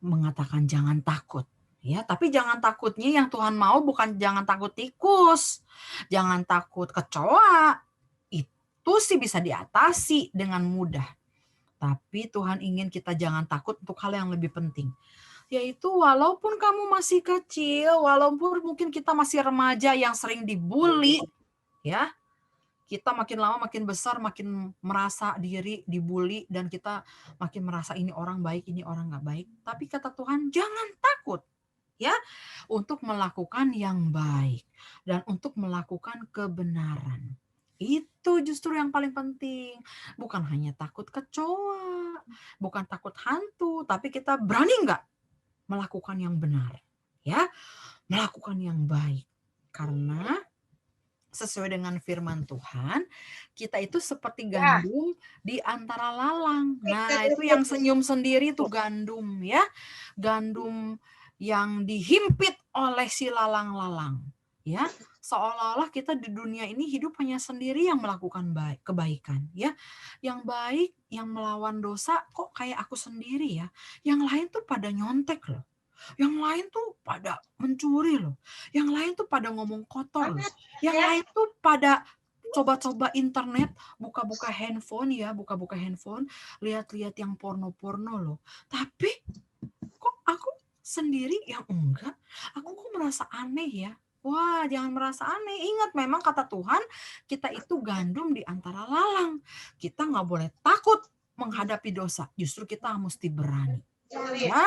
mengatakan jangan takut. Ya, tapi jangan takutnya yang Tuhan mau bukan jangan takut tikus, jangan takut kecoa. Itu sih bisa diatasi dengan mudah. Tapi Tuhan ingin kita jangan takut untuk hal yang lebih penting. Yaitu walaupun kamu masih kecil, walaupun mungkin kita masih remaja yang sering dibully, ya. Kita makin lama makin besar, makin merasa diri dibully dan kita makin merasa ini orang baik, ini orang nggak baik. Tapi kata Tuhan, jangan takut. Ya, untuk melakukan yang baik dan untuk melakukan kebenaran. Itu justru yang paling penting. Bukan hanya takut kecoa, bukan takut hantu, tapi kita berani nggak melakukan yang benar, ya, melakukan yang baik. Karena sesuai dengan firman Tuhan, kita itu seperti gandum di antara lalang. Nah, itu yang senyum sendiri itu gandum, ya, gandum yang dihimpit oleh si lalang-lalang, ya, seolah-olah kita di dunia ini hidup hanya sendiri yang melakukan kebaikan, ya, yang baik, yang melawan dosa, kok kayak aku sendiri ya, yang lain tuh pada nyontek loh, yang lain tuh pada mencuri loh, yang lain tuh pada ngomong kotor loh, yang lain tuh pada coba-coba internet, buka-buka handphone ya, buka-buka handphone, lihat-lihat yang porno-porno loh, tapi kok aku sendiri yang enggak, aku kok merasa aneh ya. Wah, jangan merasa aneh. Ingat, memang kata Tuhan, kita itu gandum di antara lalang. Kita nggak boleh takut menghadapi dosa. Justru kita mesti berani. Ya,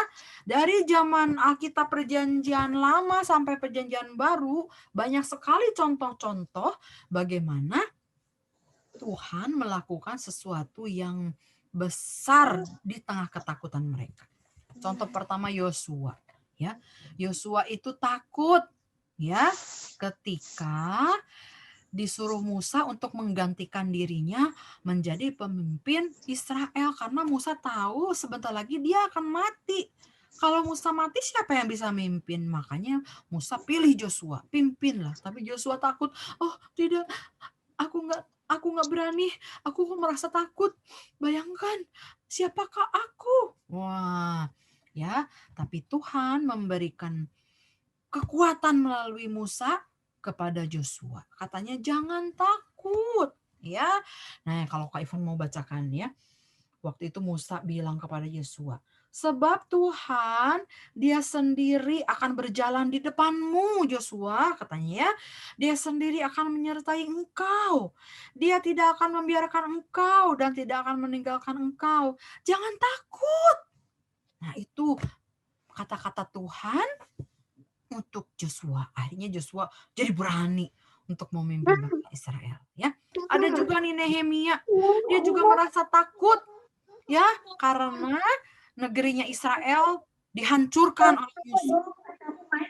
dari zaman Alkitab Perjanjian Lama sampai Perjanjian Baru, banyak sekali contoh-contoh bagaimana Tuhan melakukan sesuatu yang besar di tengah ketakutan mereka. Contoh pertama Yosua, ya. Yosua itu takut, ya, ketika disuruh Musa untuk menggantikan dirinya menjadi pemimpin Israel karena Musa tahu sebentar lagi dia akan mati. Kalau Musa mati, siapa yang bisa mimpin? Makanya Musa pilih Joshua, pimpinlah. Tapi Joshua takut. Oh tidak, aku nggak berani. Aku merasa takut. Bayangkan, siapakah aku? Wah, ya. Tapi Tuhan memberikan kekuatan melalui Musa kepada Joshua. Katanya jangan takut, ya. Nah, kalau Kak Ivan mau bacakan ya. Waktu itu Musa bilang kepada Yosua, sebab Tuhan dia sendiri akan berjalan di depanmu, Yosua, katanya ya. Dia sendiri akan menyertai engkau. Dia tidak akan membiarkan engkau dan tidak akan meninggalkan engkau. Jangan takut. Nah, itu kata-kata Tuhan untuk Joshua. Akhirnya Joshua jadi berani untuk memimpin bangsa Israel, ya. Ada juga nih Nehemia. Dia juga merasa takut, ya, karena negerinya Israel dihancurkan oleh musuh.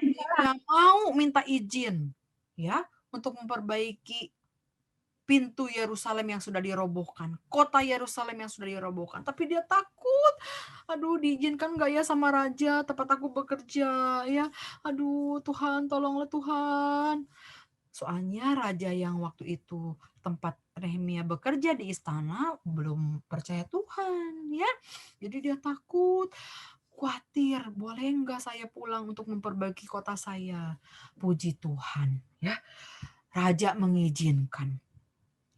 Dia mau minta izin, ya, untuk memperbaiki pintu Yerusalem yang sudah dirobohkan, kota Yerusalem yang sudah dirobohkan. Tapi dia takut. Aduh, diizinkan nggak ya sama raja tempat aku bekerja, ya. Aduh, Tuhan, tolonglah Tuhan. Soalnya raja yang waktu itu tempat Nehemia bekerja di istana belum percaya Tuhan, ya. Jadi dia takut, khawatir, boleh nggak saya pulang untuk memperbaiki kota saya? Puji Tuhan, ya. Raja mengizinkan.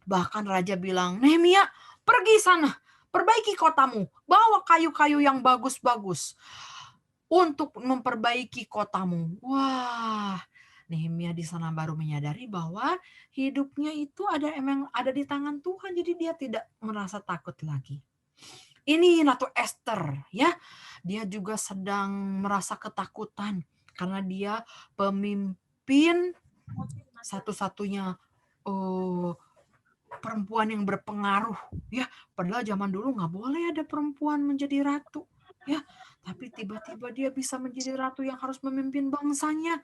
Bahkan raja bilang, Nehemia, pergi sana, perbaiki kotamu, bawa kayu-kayu yang bagus-bagus untuk memperbaiki kotamu. Wah, Nehemia di sana baru menyadari bahwa hidupnya itu emang ada di tangan Tuhan, jadi dia tidak merasa takut lagi. Ini Ratu Esther, ya. Dia juga sedang merasa ketakutan karena dia pemimpin satu-satunya perempuan yang berpengaruh, ya. Padahal zaman dulu nggak boleh ada perempuan menjadi ratu, ya. Tapi tiba-tiba dia bisa menjadi ratu yang harus memimpin bangsanya.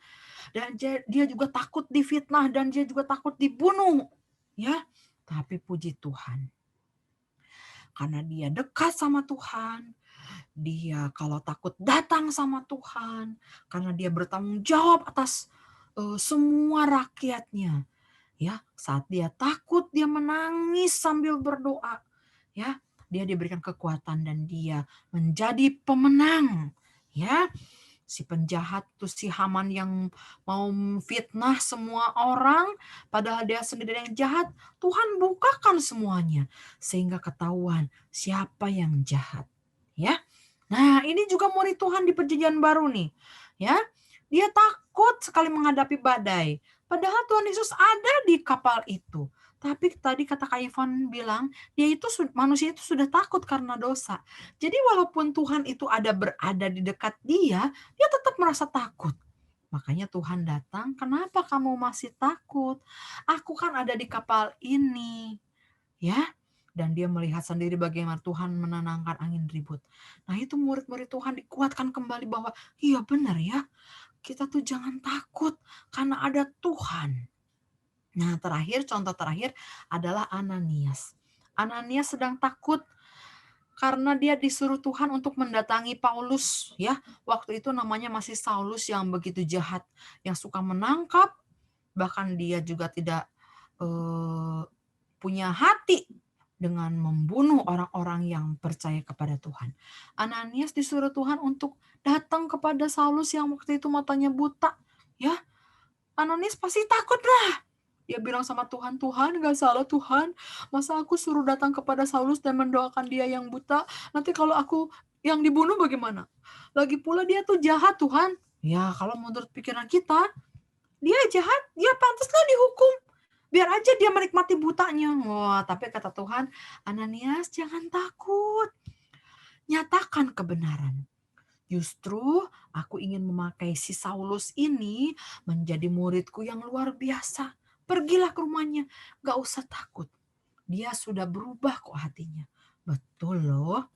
Dan dia juga takut difitnah dan dia juga takut dibunuh, ya. Tapi puji Tuhan, karena dia dekat sama Tuhan, dia kalau takut datang sama Tuhan, karena dia bertanggung jawab atas semua rakyatnya, ya. Saat dia takut, dia menangis sambil berdoa, ya. Dia diberikan kekuatan dan dia menjadi pemenang, ya. Si penjahat tuh, si Haman yang mau fitnah semua orang, padahal dia sendiri yang jahat, Tuhan bukakan semuanya sehingga ketahuan siapa yang jahat, ya. Nah, ini juga murid Tuhan di Perjanjian Baru nih, ya. Dia takut sekali menghadapi badai, padahal Tuhan Yesus ada di kapal itu. Tapi tadi kata Kak Ivan bilang, manusia itu sudah takut karena dosa. Jadi walaupun Tuhan itu berada di dekat dia tetap merasa takut. Makanya Tuhan datang, kenapa kamu masih takut? Aku kan ada di kapal ini, ya. Dan dia melihat sendiri bagaimana Tuhan menenangkan angin ribut. Nah, itu murid-murid Tuhan dikuatkan kembali bahwa iya benar ya, kita tuh jangan takut karena ada Tuhan. Nah, contoh terakhir adalah Ananias. Ananias sedang takut karena dia disuruh Tuhan untuk mendatangi Paulus, ya. Waktu itu namanya masih Saulus yang begitu jahat, yang suka menangkap, bahkan dia juga tidak punya hati dengan membunuh orang-orang yang percaya kepada Tuhan. Ananias disuruh Tuhan untuk datang kepada Saulus yang waktu itu matanya buta, ya. Ananias pasti takut lah. Dia bilang sama Tuhan, Tuhan gak salah Tuhan, masa aku suruh datang kepada Saulus dan mendoakan dia yang buta, nanti kalau aku yang dibunuh bagaimana? Lagi pula dia tuh jahat Tuhan. Ya kalau menurut pikiran kita, dia jahat, dia pantaslah dihukum. Biar aja dia menikmati butanya. Wah, tapi kata Tuhan, Ananias jangan takut. Nyatakan kebenaran. Justru aku ingin memakai si Saulus ini menjadi muridku yang luar biasa. Pergilah ke rumahnya, gak usah takut. Dia sudah berubah kok hatinya. Betul loh.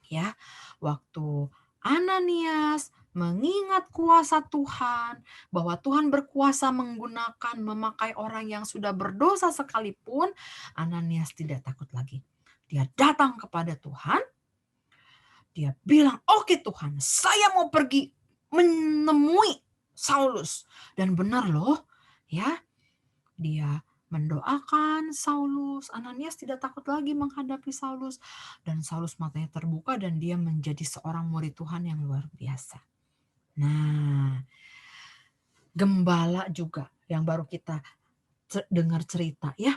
Ya, waktu Ananias mengingat kuasa Tuhan, bahwa Tuhan berkuasa menggunakan, memakai orang yang sudah berdosa sekalipun, Ananias tidak takut lagi. Dia datang kepada Tuhan, dia bilang, oke Tuhan, saya mau pergi menemui Saulus. Dan benar loh, ya, dia mendoakan Saulus. Ananias tidak takut lagi menghadapi Saulus. Dan Saulus matanya terbuka dan dia menjadi seorang murid Tuhan yang luar biasa. Nah, gembala juga yang baru kita dengar cerita ya.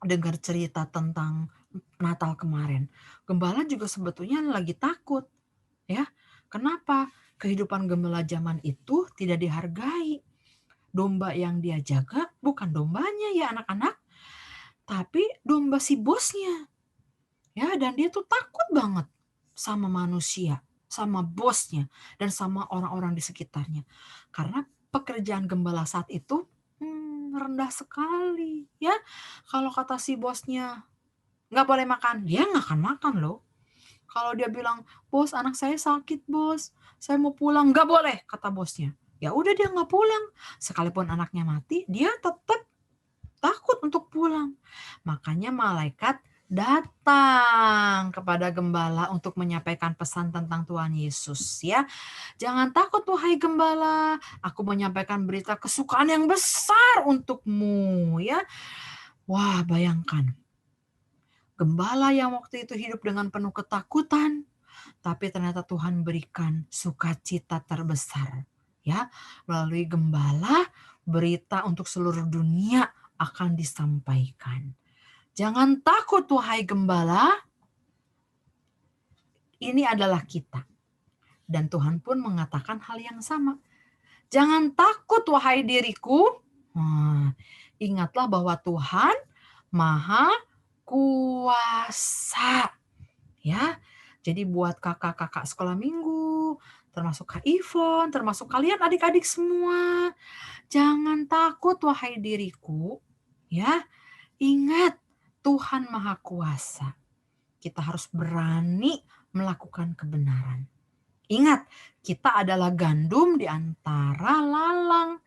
Dengar cerita tentang Natal kemarin. Gembala juga sebetulnya lagi takut. Ya, kenapa? Kehidupan gembala zaman itu tidak dihargai. Domba yang dia jaga bukan dombanya ya anak-anak, tapi domba si bosnya. Ya, dan dia tuh takut banget sama manusia, sama bosnya, dan sama orang-orang di sekitarnya. Karena pekerjaan gembala saat itu rendah sekali. Ya, kalau kata si bosnya nggak boleh makan, dia nggak akan makan loh. Kalau dia bilang, bos anak saya sakit bos, saya mau pulang, nggak boleh kata bosnya. Ya udah dia nggak pulang. Sekalipun anaknya mati, dia tetap takut untuk pulang. Makanya malaikat datang kepada gembala untuk menyampaikan pesan tentang Tuhan Yesus. Ya, jangan takut wahai gembala, aku menyampaikan berita kesukaan yang besar untukmu. Ya, wah bayangkan. Gembala yang waktu itu hidup dengan penuh ketakutan, tapi ternyata Tuhan berikan sukacita terbesar. Ya, melalui gembala, berita untuk seluruh dunia akan disampaikan. Jangan takut wahai gembala. Ini adalah kita. Dan Tuhan pun mengatakan hal yang sama. Jangan takut wahai diriku. Ingatlah bahwa Tuhan Maha Kuasa. Ya. Jadi buat kakak-kakak sekolah minggu, termasuk Kak Ivon, termasuk kalian adik-adik semua, jangan takut wahai diriku, ya. Ingat, Tuhan Maha Kuasa. Kita harus berani melakukan kebenaran. Ingat, kita adalah gandum di antara lalang.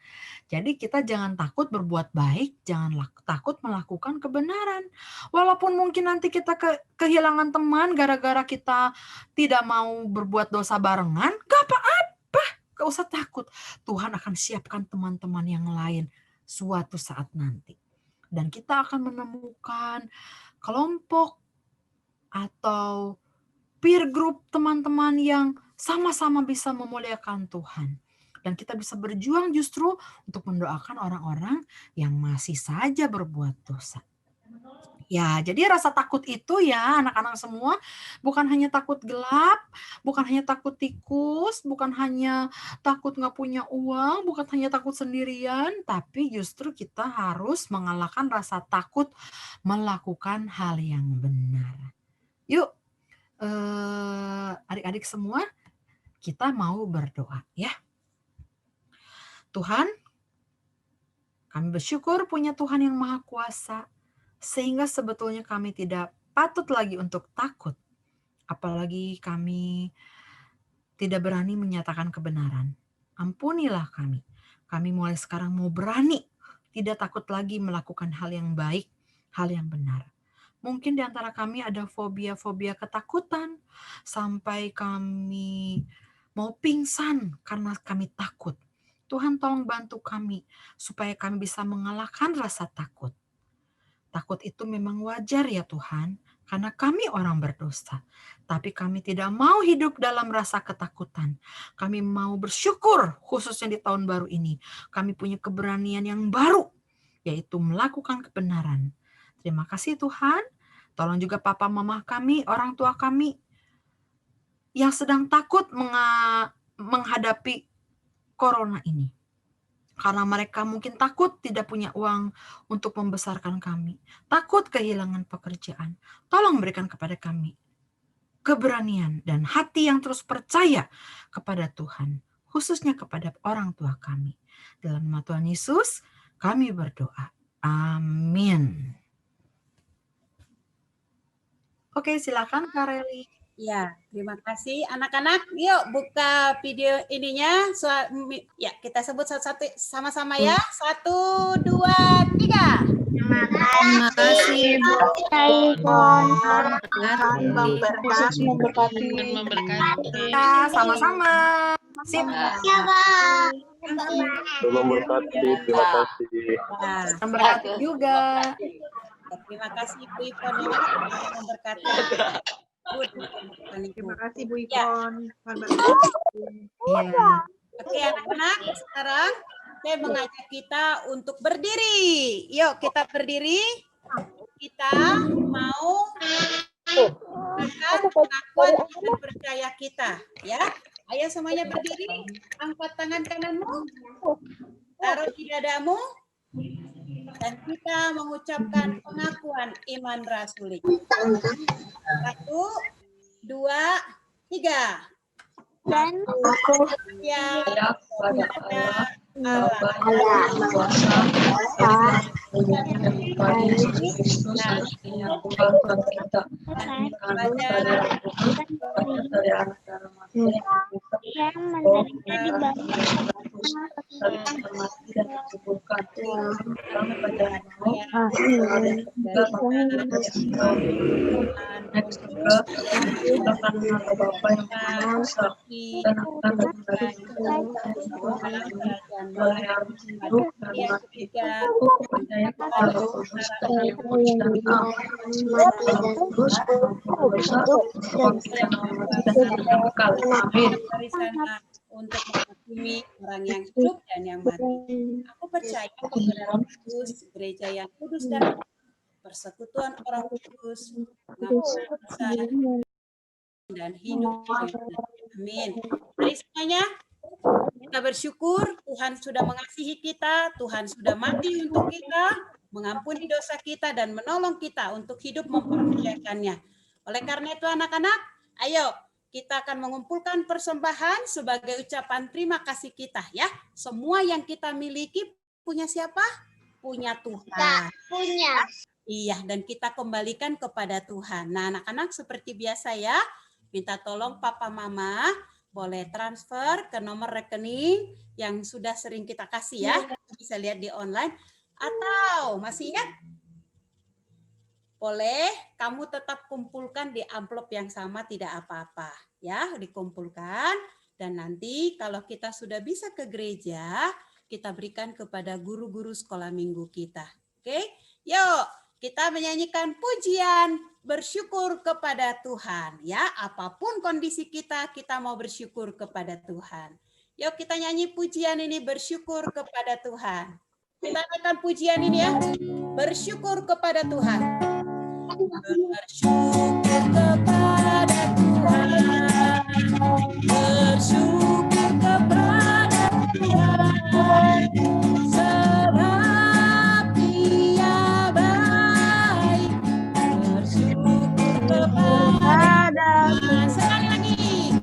Jadi kita jangan takut berbuat baik, jangan takut melakukan kebenaran. Walaupun mungkin nanti kita kehilangan teman gara-gara kita tidak mau berbuat dosa barengan, gak apa-apa, gak usah takut. Tuhan akan siapkan teman-teman yang lain suatu saat nanti. Dan kita akan menemukan kelompok atau peer group teman-teman yang sama-sama bisa memuliakan Tuhan. Dan kita bisa berjuang justru untuk mendoakan orang-orang yang masih saja berbuat dosa. Ya, jadi rasa takut itu ya anak-anak semua bukan hanya takut gelap, bukan hanya takut tikus, bukan hanya takut nggak punya uang, bukan hanya takut sendirian, tapi justru kita harus mengalahkan rasa takut melakukan hal yang benar. Yuk, adik-adik semua, kita mau berdoa ya. Tuhan, kami bersyukur punya Tuhan yang Maha Kuasa, sehingga sebetulnya kami tidak patut lagi untuk takut. Apalagi kami tidak berani menyatakan kebenaran. Ampunilah kami. Kami mulai sekarang mau berani, tidak takut lagi melakukan hal yang baik, hal yang benar. Mungkin di antara kami ada fobia-fobia ketakutan, sampai kami mau pingsan karena kami takut. Tuhan tolong bantu kami supaya kami bisa mengalahkan rasa takut. Takut itu memang wajar ya Tuhan, karena kami orang berdosa. Tapi kami tidak mau hidup dalam rasa ketakutan. Kami mau bersyukur khususnya di tahun baru ini. Kami punya keberanian yang baru, yaitu melakukan kebenaran. Terima kasih Tuhan. Tolong juga papa mama kami, orang tua kami yang sedang takut menghadapi corona ini. Karena mereka mungkin takut tidak punya uang untuk membesarkan kami. Takut kehilangan pekerjaan. Tolong berikan kepada kami keberanian dan hati yang terus percaya kepada Tuhan. Khususnya kepada orang tua kami. Dalam nama Tuhan Yesus, kami berdoa. Amin. Oke, silakan Kak Reli. Ya, terima kasih anak-anak. Yuk buka video ininya. Ya, kita sebut satu-satu sama-sama ya. 1, 2, 3. Terima kasih Bu. Sama-sama. Sip. Memberkati, terima kasih. Memberkati juga. Terima kasih Bu Ipon ya. Memberkati. Terima kasih Bu Ya. Ipon. Iya. Oke anak-anak, sekarang saya mengajak kita untuk berdiri. Yuk kita berdiri. Kita mau menggunakan pengakuan iman percaya kita. Ya, ayo semuanya berdiri. Angkat tangan kananmu, taruh di dadamu, dan kita mengucapkan pengakuan iman rasuli. 1, 2, 3. Dan ya kepada untuk menghakimi orang yang hidup dan yang mati. Aku percaya kepada Roh Kudus, gereja yang kudus dan persekutuan orang kudus, pengampunan dosa dan hidup. Amin. Mari semuanya kita bersyukur Tuhan sudah mengasihi kita, Tuhan sudah mati untuk kita, mengampuni dosa kita dan menolong kita untuk hidup mempermuliakannya. Oleh karena itu anak-anak, ayo kita akan mengumpulkan persembahan sebagai ucapan terima kasih kita ya. Semua yang kita miliki punya siapa? Punya Tuhan. Punya. Iya, dan kita kembalikan kepada Tuhan. Nah, anak-anak seperti biasa ya, minta tolong papa mama boleh transfer ke nomor rekening yang sudah sering kita kasih ya. Bisa lihat di online. Atau masih ingat? Boleh kamu tetap kumpulkan di amplop yang sama, tidak apa-apa ya, dikumpulkan dan nanti kalau kita sudah bisa ke gereja kita berikan kepada guru-guru sekolah minggu kita. Oke, yuk kita menyanyikan pujian bersyukur kepada Tuhan ya, apapun kondisi kita mau bersyukur kepada Tuhan. Yuk kita nyanyi pujian ini, bersyukur kepada Tuhan. Kita akan pujian ini ya, bersyukur kepada Tuhan. Bersyukur kepada Tuhan, bersyukur kepada Tuhan, sebab Dia baik. Bersyukur kepada Tuhan. Sekali lagi.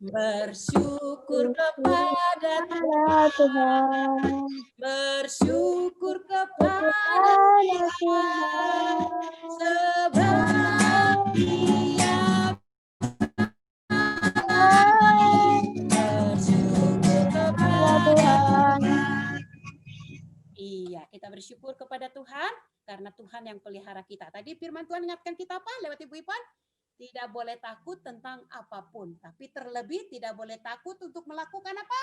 Bersyukur kepada Tuhan, bersyukur kepada Tuhan, sebab Dia baik. Bersyukur kepada Tuhan. Iya, kita bersyukur kepada Tuhan karena Tuhan yang pelihara kita. Tadi firman Tuhan ingatkan kita apa lewat Ibu Ipan? Tidak boleh takut tentang apapun, tapi terlebih tidak boleh takut untuk melakukan apa?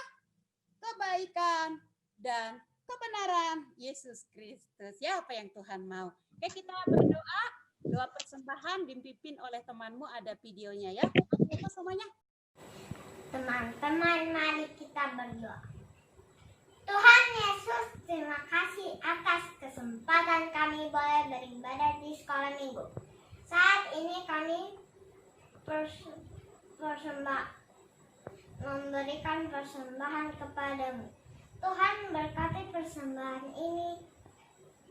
Kebaikan dan kebenaran Yesus Kristus. Ya, apa yang Tuhan mau. Oke, kita berdoa. Doa persembahan dipimpin oleh temanmu, ada videonya ya. Oke, semuanya. Teman-teman, mari kita berdoa. Tuhan Yesus, terima kasih atas kesempatan kami boleh beribadah di sekolah minggu. Saat ini kami memberikan persembahan kepadamu. Tuhan berkati persembahan ini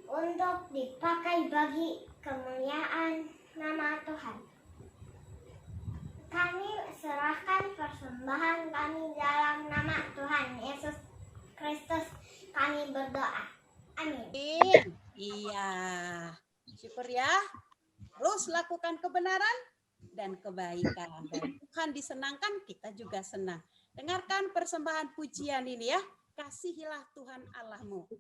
untuk dipakai bagi kemuliaan nama Tuhan. Kami serahkan persembahan kami dalam nama Tuhan Yesus Kristus. Kami berdoa. Amin. Iya. Syukur ya. Terus lakukan kebenaran dan kebaikan. Dan Tuhan disenangkan, kita juga senang. Dengarkan persembahan pujian ini ya. Kasihilah Tuhan Allahmu.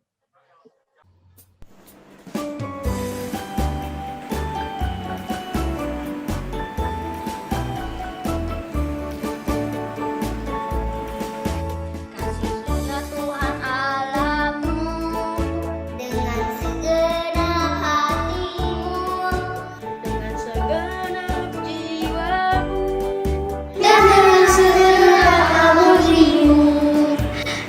Kasihilah Tuhan Allahmu dengan segenap hatimu, dengan segenap jiwamu, dan dengan segenap amudimu.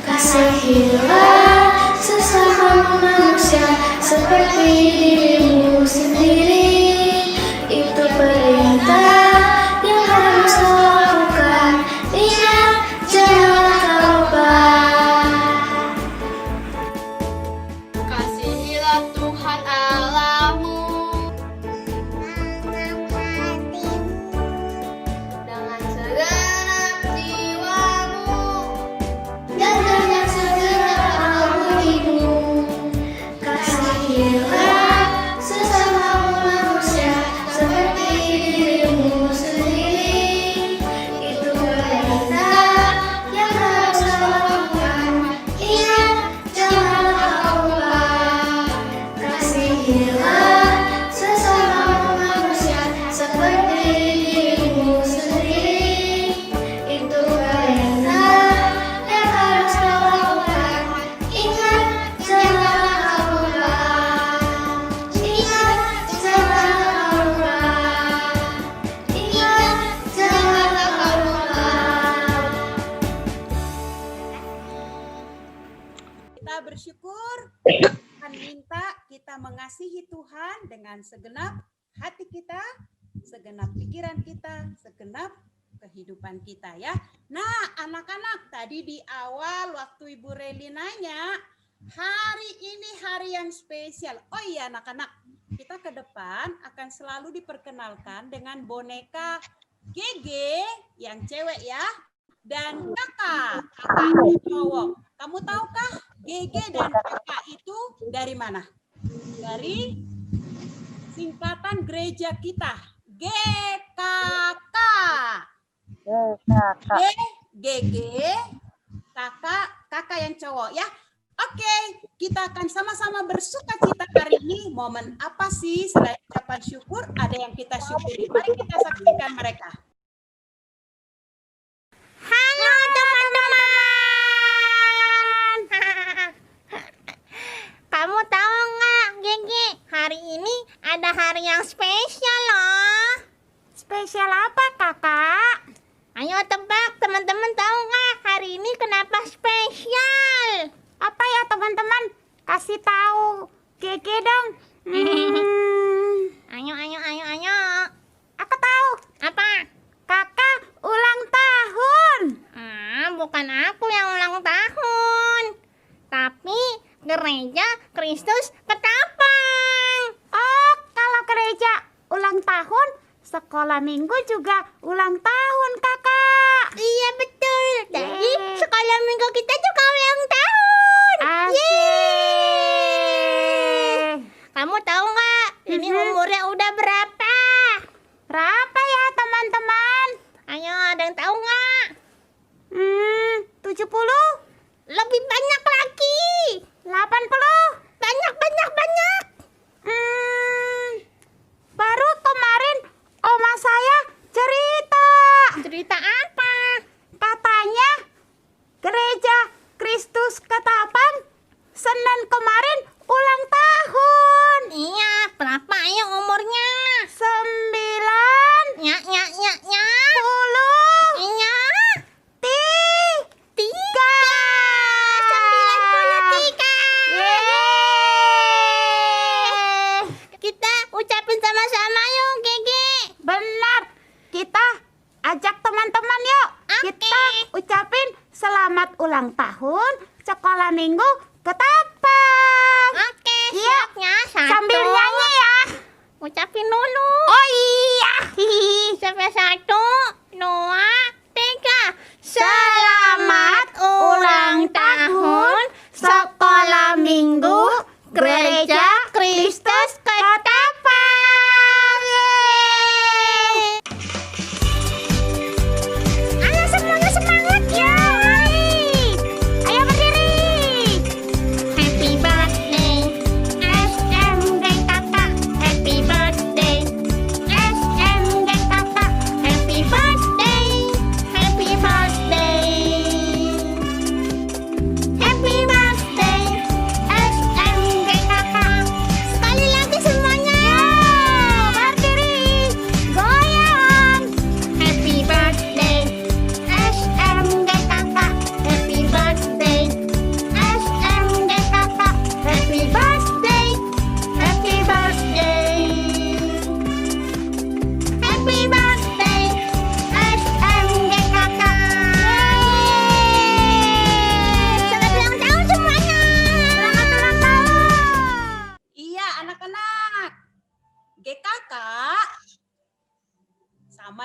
Kasihilah sesama manusia seperti dirimu sendiri. Itu perintah yang harus kau lakukan. Ingat, jangan kau lupa. Kasihilah Tuhan Allahmu dengan segenap jiwamu dan dengan segenap amudimu. Kasihilah sesama manusia seperti dirimu sendiri. Itu perintah yang harus kau lakukan. Ingat, jangan kau lupa. Kasihilah sesama manusia seperti dirimu sendiri. Itu perintah yang harus kau lakukan. Ingat, jangan kau lupa. Ingat, jangan kau lupa. Ingat, jangan kau lupa. Kita bersyukur, Tuhan minta kita mengasihi Tuhan dengan segenap hati kita, segenap pikiran kita, segenap kehidupan kita ya. Nah, anak-anak, tadi di awal waktu Ibu Reli nanya, hari ini hari yang spesial. Oh iya anak-anak, kita ke depan akan selalu diperkenalkan dengan boneka Gege yang cewek ya, dan kakak yang cowok. Kamu tahukah Gege dan kakak itu dari mana? Dari singkatan gereja kita, GKK. GG, kakak yang cowok ya. Oke, kita akan sama-sama bersuka cita hari ini. Momen apa sih selain ucapan syukur? Ada yang kita syukuri. Mari kita saksikan mereka. Halo teman-teman. Kamu tahu nggak, Gigi? Hari ini ada hari yang spesial loh. Spesial apa, Kakak? Ayo tebak, teman-teman tahu nggak hari ini kenapa spesial? Apa ya teman-teman? Kasih tahu Gigi dong. Ayo. Aku tahu. Apa? Kakak ulang tahun. Bukan aku yang ulang tahun. Tapi gereja Kristus Ketapang. Oh, kalau gereja ulang tahun, sekolah minggu juga ulang tahun, Kakak. Iya, betul. Jadi sekolah minggu kita juga ulang tahun. Yeay. Kamu tahu nggak? Ini umurnya udah berapa? Berapa ya, teman-teman? Ayo, ada yang tahu nggak? 70? Lebih banyak lagi. 80? Banyak. Baru kemarin oma saya cerita. Cerita apa? Katanya gereja Kristus Ketapang Senin kemarin ulang tahun. Iya, berapa ya umurnya? 9. Nya. 10. Iya. 3. 93. Kita ucapin sama-sama yuk, Gigi. Benar. Kita ajak teman-teman yuk. Kita ucapin selamat ulang tahun Sekolah Minggu Ketapang. Oke, siapnya sambil nyanyi ya. Ucapin dulu. Oh iya. Sampai 1, 2, 3. Selamat ulang tahun Sekolah Minggu Gereja Kristus Ketapang.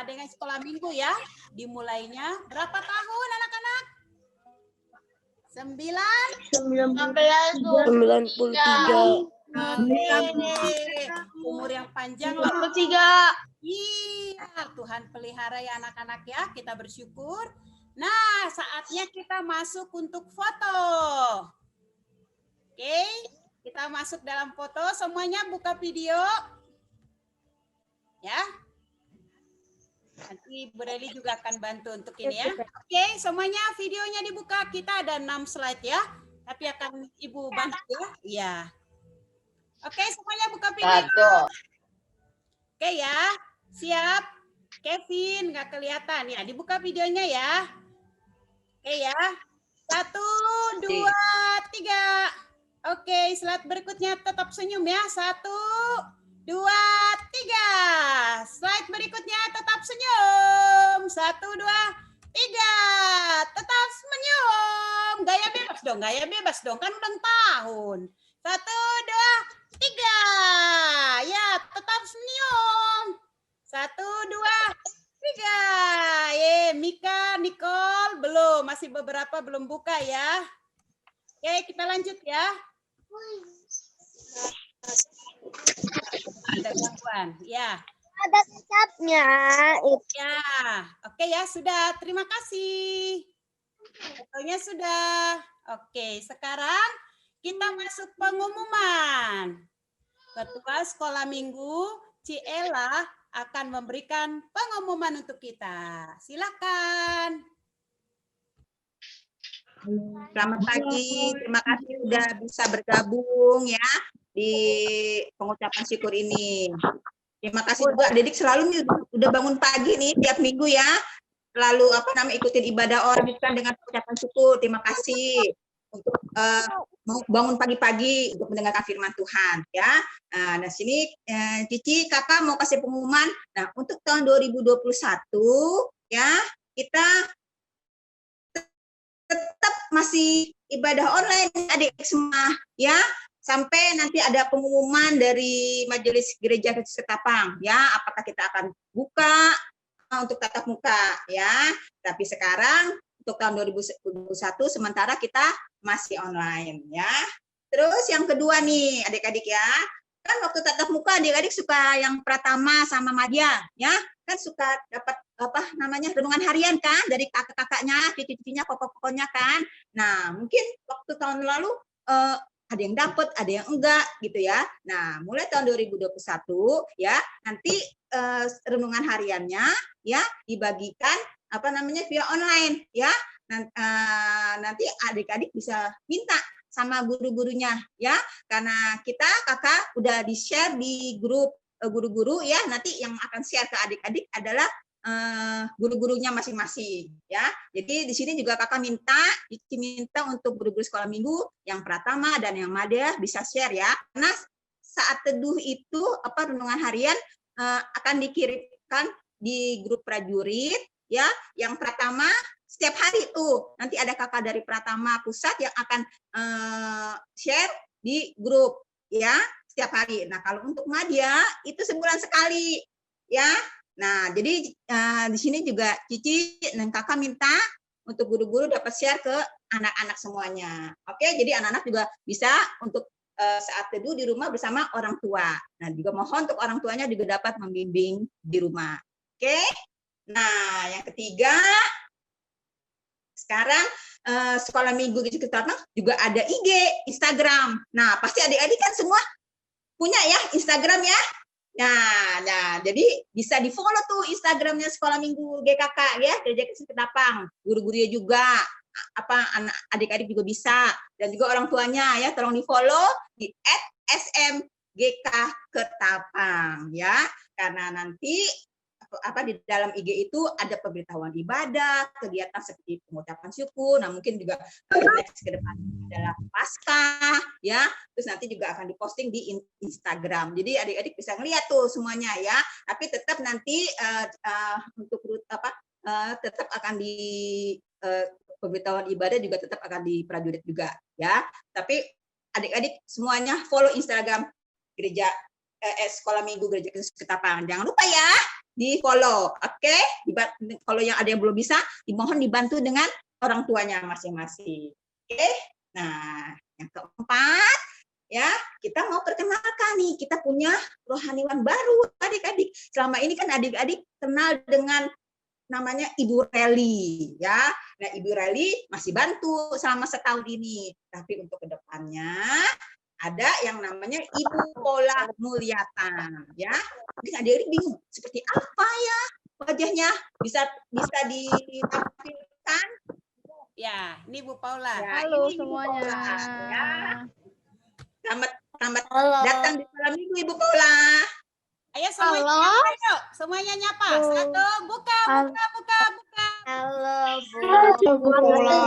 dengan sekolah minggu ya. Dimulainya berapa tahun anak-anak? 93. Umur yang panjang loh. 93. Iya, Tuhan pelihara ya anak-anak ya. Kita bersyukur. Nah, saatnya kita masuk untuk foto. Oke, kita masuk dalam foto. Semuanya buka video. Ya. Nanti Bu Deli juga akan bantu untuk ini ya. Oke, semuanya videonya dibuka. Kita ada 6 slide ya. Tapi akan Ibu bantu ya. Iya. Oke, semuanya buka video. Oke ya. Siap. Kevin, nggak kelihatan. Ya, dibuka videonya ya. Oke ya. 1, 2, 3. Oke, slide berikutnya tetap senyum ya. 1, 2, 3. Slide berikutnya tetap senyum. 1, 2, 3. Tetap senyum. Gaya bebas dong. Kan ulang tahun. 1, 2, 3. Ya, tetap senyum. 1, 2, 3. Mika, Nicole, belum. Masih beberapa belum buka ya. Oke, kita lanjut ya. Ada gangguan, ya. Ada kecapnya. Ya, oke ya, sudah. Terima kasih. Fotonya sudah. Oke, sekarang kita masuk pengumuman. Ketua Sekolah Minggu Ciela akan memberikan pengumuman untuk kita. Silakan. Selamat pagi, terima kasih sudah bisa bergabung ya di pengucapan syukur ini. Terima kasih juga Dedik selalu nih, udah bangun pagi nih tiap minggu ya. Lalu ikutin ibadah orang dengan pengucapan syukur. Terima kasih untuk mau bangun pagi-pagi untuk mendengarkan firman Tuhan ya. Nah sini Cici kakak mau kasih pengumuman. Nah untuk tahun 2021 ya kita tetap masih ibadah online adik semua ya, sampai nanti ada pengumuman dari Majelis Gereja Kristus Ketapang ya, apakah kita akan buka untuk tatap muka ya. Tapi sekarang untuk tahun 2021 sementara kita masih online ya. Terus yang kedua nih adik-adik ya, kan waktu tatap muka adik-adik suka yang Pratama sama Madya ya, kan suka dapat renungan harian kan dari kakak-kakaknya, cucu-cucunya, pokok-pokoknya kan. Nah mungkin waktu tahun lalu ada yang dapat, ada yang enggak gitu ya. Nah mulai tahun 2021 ya nanti renungan hariannya ya dibagikan via online ya. Nanti adik-adik bisa minta sama guru-gurunya ya, karena kakak udah di-share di grup guru-guru ya. Nanti yang akan share ke adik-adik adalah guru-gurunya masing-masing ya. Jadi di sini juga kakak minta untuk guru-guru sekolah minggu yang Pratama dan yang Madya bisa share ya. Karena saat teduh itu renungan harian akan dikirimkan di grup prajurit ya. Yang Pratama setiap hari tuh nanti ada kakak dari Pratama Pusat yang akan share di grup ya setiap hari. Nah kalau untuk Madya itu sebulan sekali ya. Nah jadi di sini juga Cici dan kakak minta untuk guru-guru dapat share ke anak-anak semuanya. Oke, jadi anak-anak juga bisa untuk saat teduh di rumah bersama orang tua. Nah juga mohon untuk orang tuanya juga dapat membimbing di rumah. Oke. Nah yang ketiga, sekarang sekolah minggu kita juga ada IG, Instagram. Nah pasti adik-adik kan semua punya ya Instagram ya. Nah, jadi bisa di-follow tuh Instagramnya Sekolah Minggu GKK ya, Gereja Kristus Ketapang. Guru-gurunya juga, adik-adik juga bisa, dan juga orang tuanya ya, tolong di-follow di @smgkketapang ya, karena nanti di dalam IG itu ada pemberitahuan ibadah, kegiatan seperti pengucapan syukur. Nah mungkin juga next ke depan adalah Paskah ya, terus nanti juga akan diposting di Instagram. Jadi adik-adik bisa ngeliat tuh semuanya ya. Tapi tetap nanti untuk tetap akan di pemberitahuan ibadah juga tetap akan di prajurit juga ya. Tapi adik-adik semuanya follow Instagram Gereja Sekolah Minggu Gereja Kristus Ketapang. Jangan lupa ya. di follow, oke? Kalau yang ada yang belum bisa, dimohon dibantu dengan orang tuanya masing-masing. Oke? Nah, yang keempat, ya kita mau perkenalkan nih, kita punya rohaniwan baru, adik-adik. Selama ini kan adik-adik kenal dengan namanya Ibu Reli, ya. Nah, Ibu Reli masih bantu selama setahun ini, tapi untuk kedepannya ada yang namanya Ibu Pola Mulyata, ya. Mungkin adik-adik bingung seperti apa ya wajahnya, bisa ditampilkan. Ya, ini Bu Paula. Ya, Halo ini Ibu semuanya. Paula, ya. Selamat datang di malam minggu, Ibu Paula. Ayo semuanya nyapa yuk. Semuanya nyapa. Satu, buka. Halo, Bu. Ibu Paula.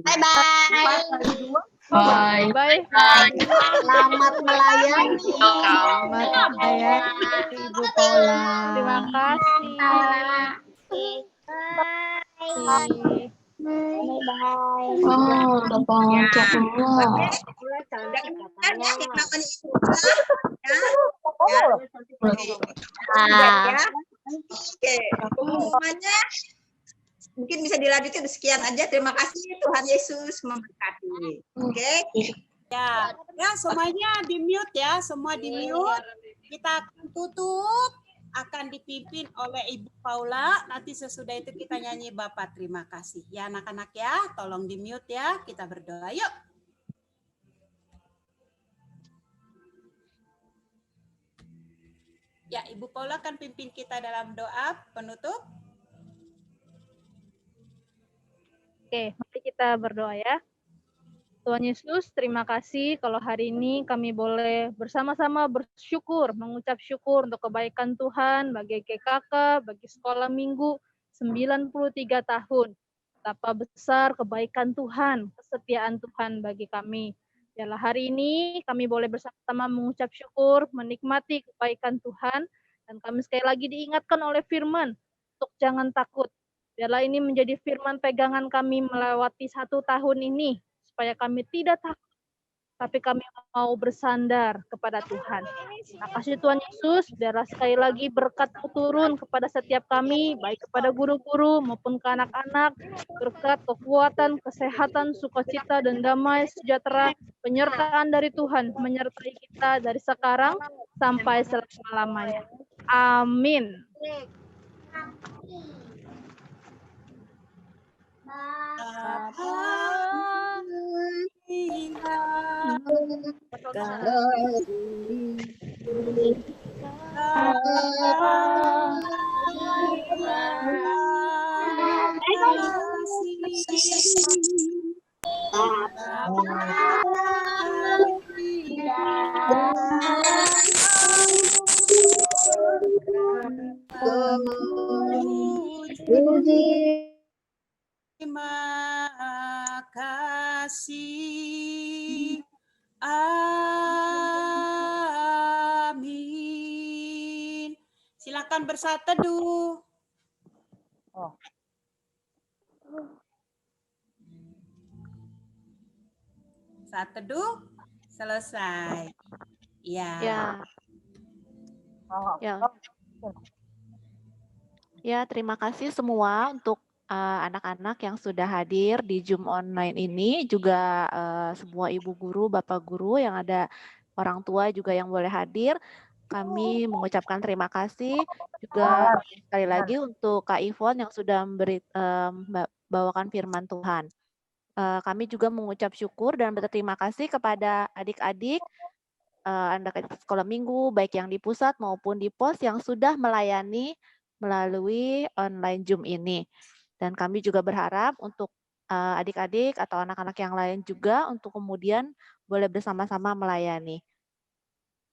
Bye-bye. Bye. Selamat melayani. Selamat melayani Ibu Paula. Terima kasih. Bye. Bye-bye. Oh, udah bangun semua. Oke, pengumumannya mungkin bisa dilanjutin. Sekian aja. Terima kasih. Tuhan Yesus memberkati. Oke. Ya, semuanya di mute ya, semua di mute. Kita akan tutup, akan dipimpin oleh Ibu Paula. Nanti sesudah itu kita nyanyi Bapak terima kasih. Ya anak-anak ya, tolong di mute ya. Kita berdoa yuk. Ya, Ibu Paula akan pimpin kita dalam doa penutup. Oke, mari kita berdoa ya. Tuhan Yesus, terima kasih kalau hari ini kami boleh bersama-sama bersyukur, mengucap syukur untuk kebaikan Tuhan bagi GKK, bagi sekolah minggu 93 tahun. Betapa besar kebaikan Tuhan, kesetiaan Tuhan bagi kami. Biarlah hari ini kami boleh bersama-sama mengucap syukur, menikmati kebaikan Tuhan, dan kami sekali lagi diingatkan oleh firman untuk jangan takut. Biarlah ini menjadi firman pegangan kami melewati 1 tahun ini, supaya kami tidak takut, tapi kami mau bersandar kepada Tuhan. Terima kasih Tuhan Yesus, biarlah sekali lagi berkat turun kepada setiap kami, baik kepada guru-guru maupun ke anak-anak, berkat kekuatan, kesehatan, sukacita, dan damai sejahtera, penyertaan dari Tuhan, menyertai kita dari sekarang sampai selama-lamanya. Amin. Terima kasih. Amin. Silakan bersatu teduh. Saat teduh selesai. Ya. Ya, terima kasih semua untuk anak-anak yang sudah hadir di Zoom online ini, juga semua ibu guru, bapak guru yang ada, orang tua juga yang boleh hadir. Kami mengucapkan terima kasih juga sekali lagi untuk Kak Ivon yang sudah bawakan firman Tuhan. Kami juga mengucap syukur dan berterima kasih kepada adik-adik anak-adik sekolah minggu, baik yang di pusat maupun di pos yang sudah melayani melalui online Zoom ini. Dan kami juga berharap untuk adik-adik atau anak-anak yang lain juga untuk kemudian boleh bersama-sama melayani.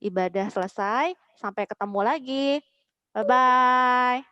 Ibadah selesai, sampai ketemu lagi. Bye-bye.